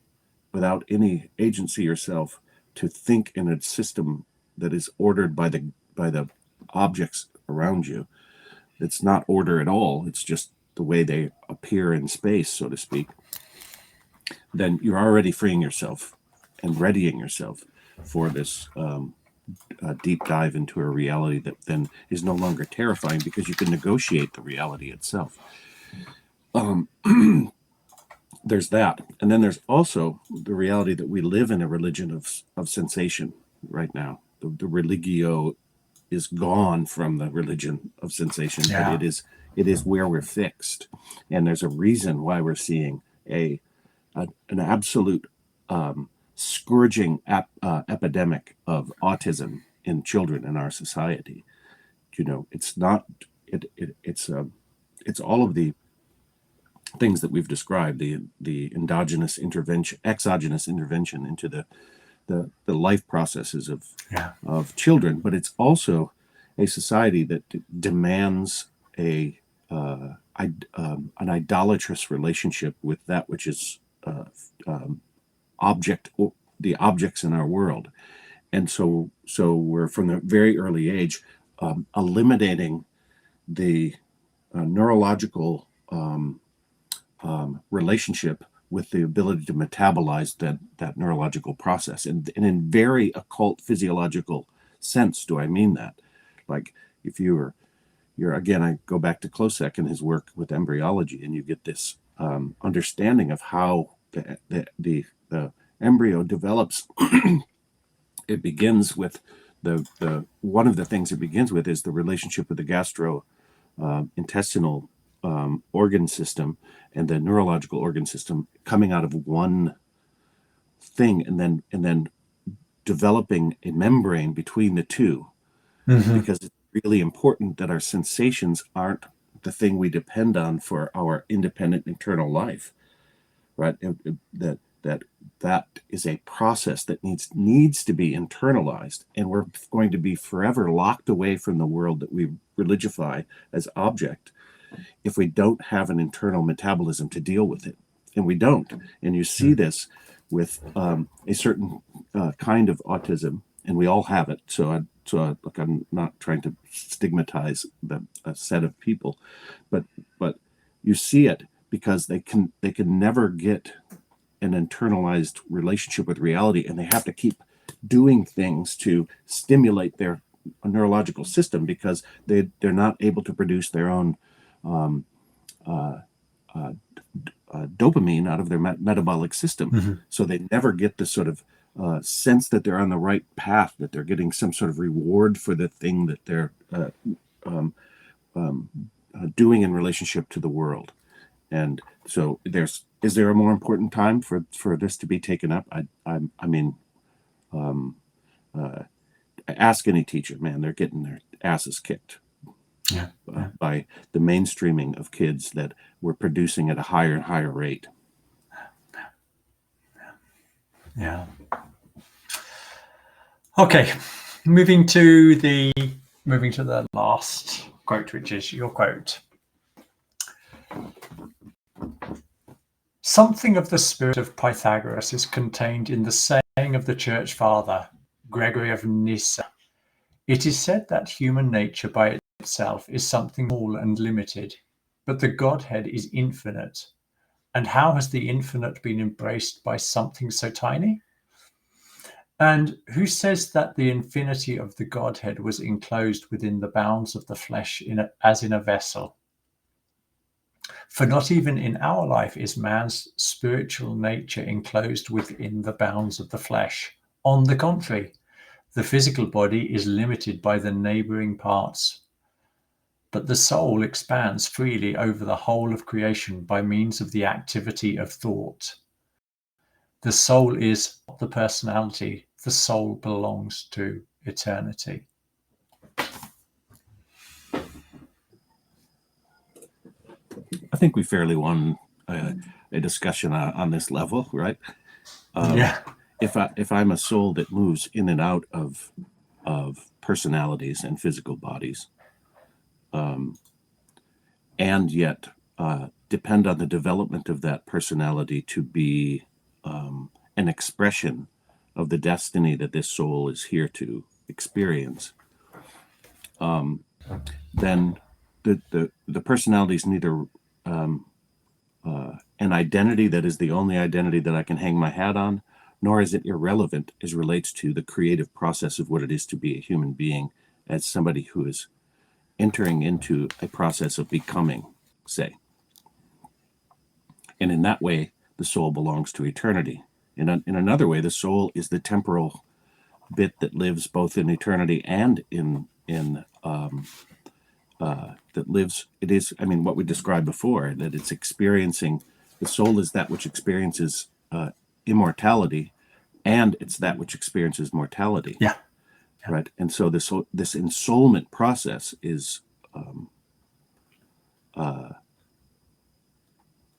without any agency yourself to think in a system that is ordered by the objects around you. It's not order at all. It's just the way they appear in space, so to speak. Then you're already freeing yourself and readying yourself for this deep dive into a reality that then is no longer terrifying because you can negotiate the reality itself. There's that. And then there's also the reality that we live in a religion of sensation right now. The religio is gone from the religion of sensation, but it is where we're fixed. And there's a reason why we're seeing an absolute scourging epidemic of autism in children in our society. You know, it's not it's all of the things that we've described, the endogenous intervention, exogenous intervention into the life processes of children, but it's also a society that demands an idolatrous relationship with that which is the objects in our world. And so we're from the very early age eliminating the neurological relationship with the ability to metabolize that neurological process. And in very occult physiological sense do I mean that. Like if you're again, I go back to Klosek and his work with embryology, and you get this understanding of how the embryo develops. It begins with the one of the things it begins with is the relationship with the gastrointestinal organ system and the neurological organ system coming out of one thing, and then developing a membrane between the two, because it's really important that our sensations aren't the thing we depend on for our independent internal life, right? That is a process that needs to be internalized, and we're going to be forever locked away from the world that we religify as object if we don't have an internal metabolism to deal with it. And we don't. And you see this with a certain kind of autism, and we all have it. So look, I'm not trying to stigmatize a set of people, but you see it because they can never get an internalized relationship with reality, and they have to keep doing things to stimulate their neurological system because they're not able to produce their own dopamine out of their metabolic system. So they never get the sort of sense that they're on the right path, that they're getting some sort of reward for the thing that they're doing in relationship to the world. And so is there a more important time for this to be taken up? I mean, ask any teacher, man, they're getting their asses kicked by the mainstreaming of kids that we're producing at a higher and higher rate. Yeah. Okay, moving to the last quote, which is your quote. Something of the spirit of Pythagoras is contained in the saying of the church father, Gregory of Nyssa. It is said that human nature by itself is something small and limited, but the Godhead is infinite. And how has the infinite been embraced by something so tiny? And who says that the infinity of the Godhead was enclosed within the bounds of the flesh as in a vessel? For not even in our life is man's spiritual nature enclosed within the bounds of the flesh. On the contrary, the physical body is limited by the neighboring parts, but the soul expands freely over the whole of creation by means of the activity of thought. The soul is not the personality, the soul belongs to eternity. I think we fairly won a discussion on this level, right? If I'm a soul that moves in and out of personalities and physical bodies, and yet depend on the development of that personality to be an expression of the destiny that this soul is here to experience, then the personality is neither an identity that is the only identity that I can hang my hat on, nor is it irrelevant as relates to the creative process of what it is to be a human being, as somebody who is entering into a process of becoming, say. And in that way, the soul belongs to eternity. In another way, the soul is the temporal bit that lives both in eternity and that lives, it is, I mean, what we described before, that it's experiencing, the soul is that which experiences immortality, and it's that which experiences mortality. Yeah. Right. And so this ensoulment process is,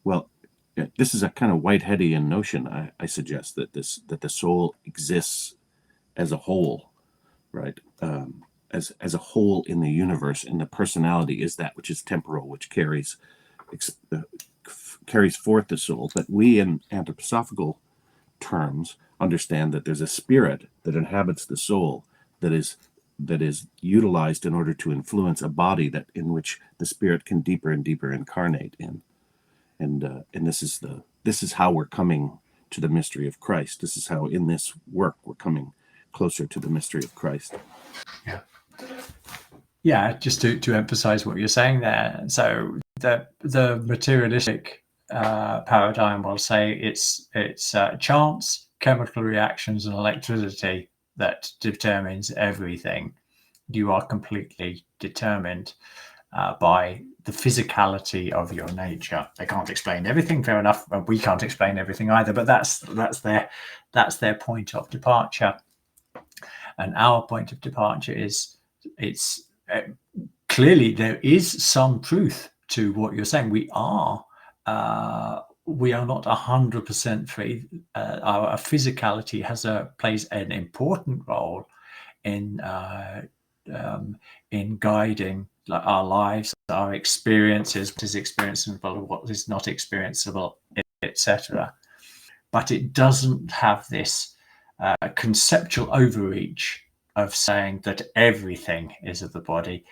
well, this is a kind of Whiteheadian notion. I suggest that the soul exists as a whole, right? As a whole in the universe, and the personality is that which is temporal, which carries forth the soul. But we, in anthroposophical terms, understand that there's a spirit that inhabits the soul that is utilized in order to influence a body that in which the spirit can deeper and deeper incarnate in. And this is how we're coming to the mystery of Christ. This is how in this work we're coming closer to the mystery of Christ. Yeah, just to emphasize what you're saying there. So the materialistic paradigm will say it's chance, chemical reactions, and electricity that determines everything. You are completely determined by the physicality of your nature. They can't explain everything, fair enough. We can't explain everything either, but that's their point of departure. And our point of departure is, it's clearly there is some truth to what you're saying. We are not 100% free. Our physicality plays an important role in guiding our lives, our experiences, what is experienceable, what is not experienceable, etc. But it doesn't have this conceptual overreach of saying that everything is of the body.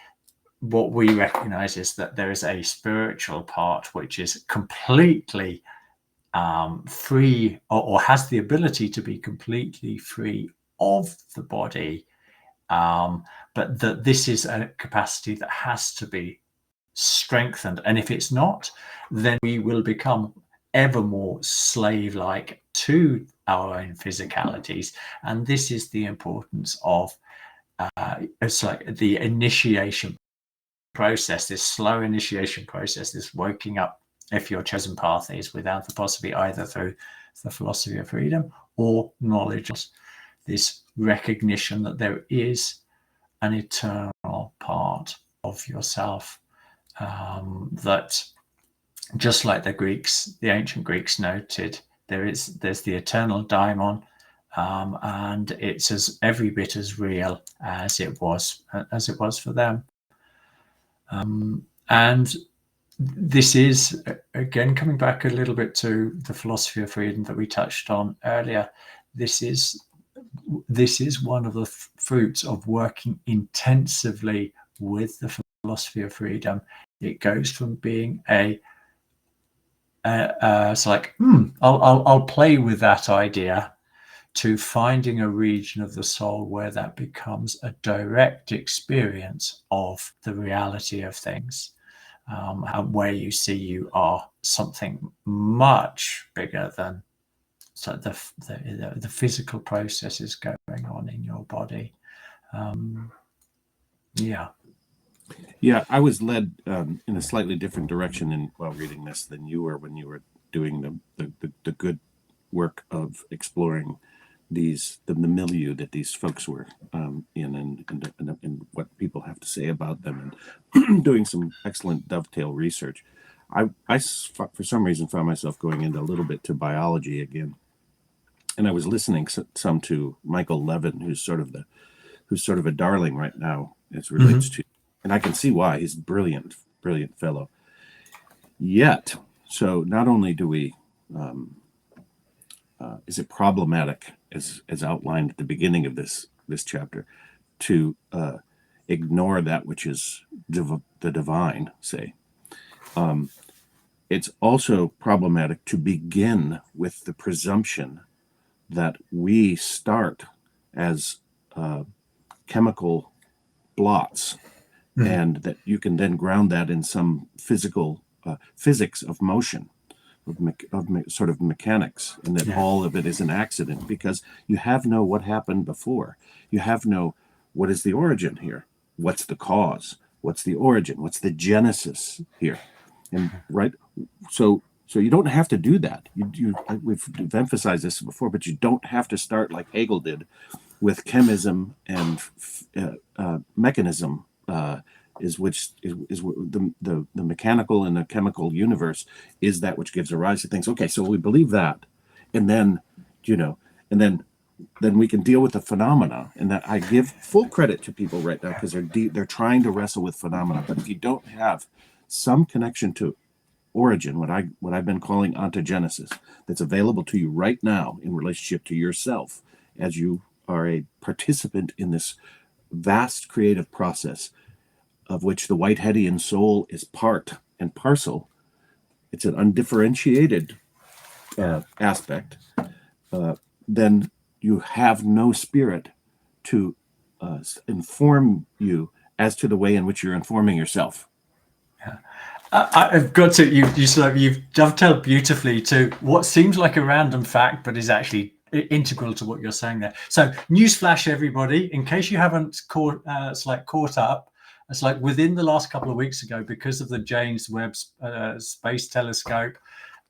What we recognize is that there is a spiritual part which is completely free, or has the ability to be completely free of the body, but that this is a capacity that has to be strengthened. And if it's not, then we will become ever more slave-like to our own physicalities. And this is the importance of it's like the initiation process, this slow initiation process, this waking up, if your chosen path is without the possibility, either through the philosophy of freedom or knowledge, this recognition that there is an eternal part of yourself, that, just like the ancient Greeks noted, there's the Eternal Daimon, and it's every bit as real as it was for them. And this is, again, coming back a little bit to the philosophy of freedom that we touched on earlier. This is one of the fruits of working intensively with the philosophy of freedom. It goes from being it's like, I'll play with that idea, to finding a region of the soul where that becomes a direct experience of the reality of things, where you see you are something much bigger than the physical processes going on in your body. Yeah, I was led in a slightly different direction while reading this than you were when you were doing the good work of exploring the milieu that these folks were in, and what people have to say about them, and doing some excellent dovetail research. I for some reason found myself going into a little bit to biology again, and I was listening some to Michael Levin, who's sort of a darling right now as relates to, and I can see why. He's a brilliant fellow. Yet, so not only do we, is it problematic, as outlined at the beginning of this chapter, to ignore that which is the divine, say. It's also problematic to begin with the presumption that we start as chemical blots, and that you can then ground that in some physical physics of motion, of sort of mechanics, and that all of it is an accident, because you have no what happened before. You have no what is the origin here, what's the cause, what's the origin, what's the genesis here, and right. So you don't have to do that. We've emphasized this before, but you don't have to start like Hegel did with chemism and mechanism. Is the mechanical and the chemical universe is that which gives rise to things. Okay, so we believe that, and then and then we can deal with the phenomena. And that I give full credit to people right now, because they're trying to wrestle with phenomena. But if you don't have some connection to origin, what I've been calling ontogenesis, that's available to you right now in relationship to yourself, as you are a participant in this vast creative process, of which the Whiteheadian soul is part and parcel. It's an undifferentiated aspect. Then you have no spirit to inform you as to the way in which you're informing yourself. I've got to you've dovetailed beautifully to what seems like a random fact, but is actually integral to what you're saying there. So, newsflash, everybody, in case you haven't caught up, it's like within the last couple of weeks ago, because of the James Webb Space Telescope,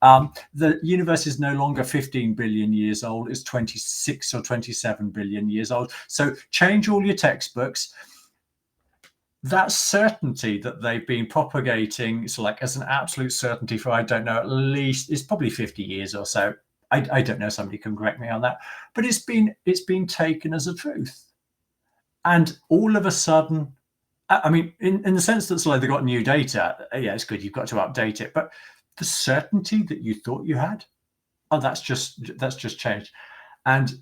the universe is no longer 15 billion years old; it's 26 or 27 billion years old. So, change all your textbooks. That certainty that they've been propagating, it's like as an absolute certainty for, I don't know, at least it's probably 50 years or so. I don't know, somebody can correct me on that, but it's been taken as a truth. And all of a sudden, I mean, in the sense that like they got new data, yeah, it's good, you've got to update it, but the certainty that you thought you had, that's just changed. And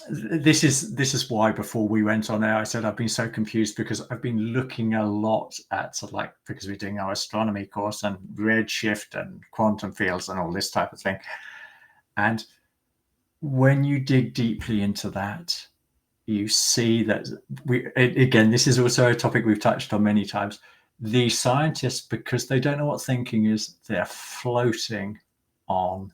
this is why before we went on air, I said I've been so confused, because I've been looking a lot at sort of like, because we're doing our astronomy course and redshift and quantum fields and all this type of thing. And when you dig deeply into that, you see that again, this is also a topic we've touched on many times. The scientists, because they don't know what thinking is, they're floating on.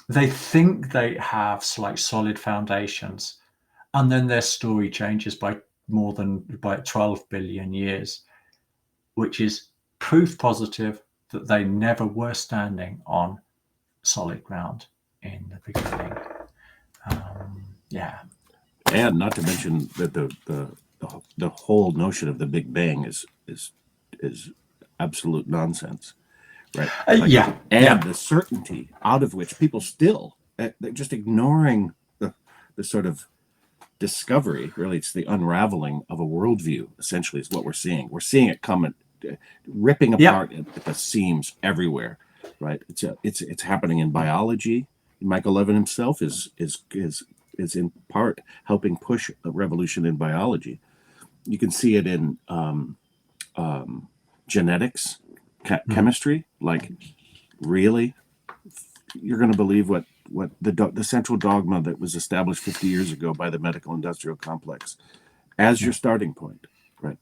They think they have like solid foundations, and then their story changes by 12 billion years, which is proof positive that they never were standing on solid ground in the beginning. And not to mention that the whole notion of the Big Bang is absolute nonsense. Right. The certainty out of which people still, they're just ignoring the sort of discovery. Really, it's the unraveling of a worldview, essentially, is what we're seeing. We're seeing it come ripping apart at the seams everywhere. Right. It's happening in biology. Michael Levin himself is in part helping push a revolution in biology. You can see it in genetics. Chemistry, like, really, you're going to believe what the central dogma that was established 50 years ago by the medical industrial complex as your starting point, right?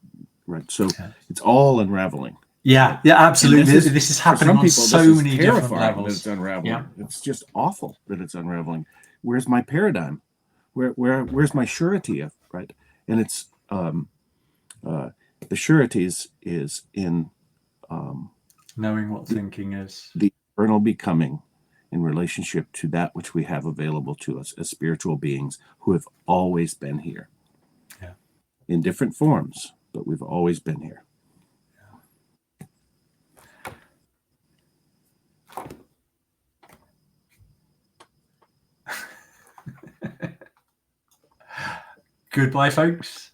So it's all unraveling. Yeah, absolutely. This is happening on so many different levels. It's unraveling. Yeah. It's just awful that it's unraveling. Where's my paradigm? Where's my surety of, right? And it's the surety is in knowing what thinking is, the eternal becoming in relationship to that which we have available to us as spiritual beings who have always been here, in different forms, but we've always been here. Goodbye, folks.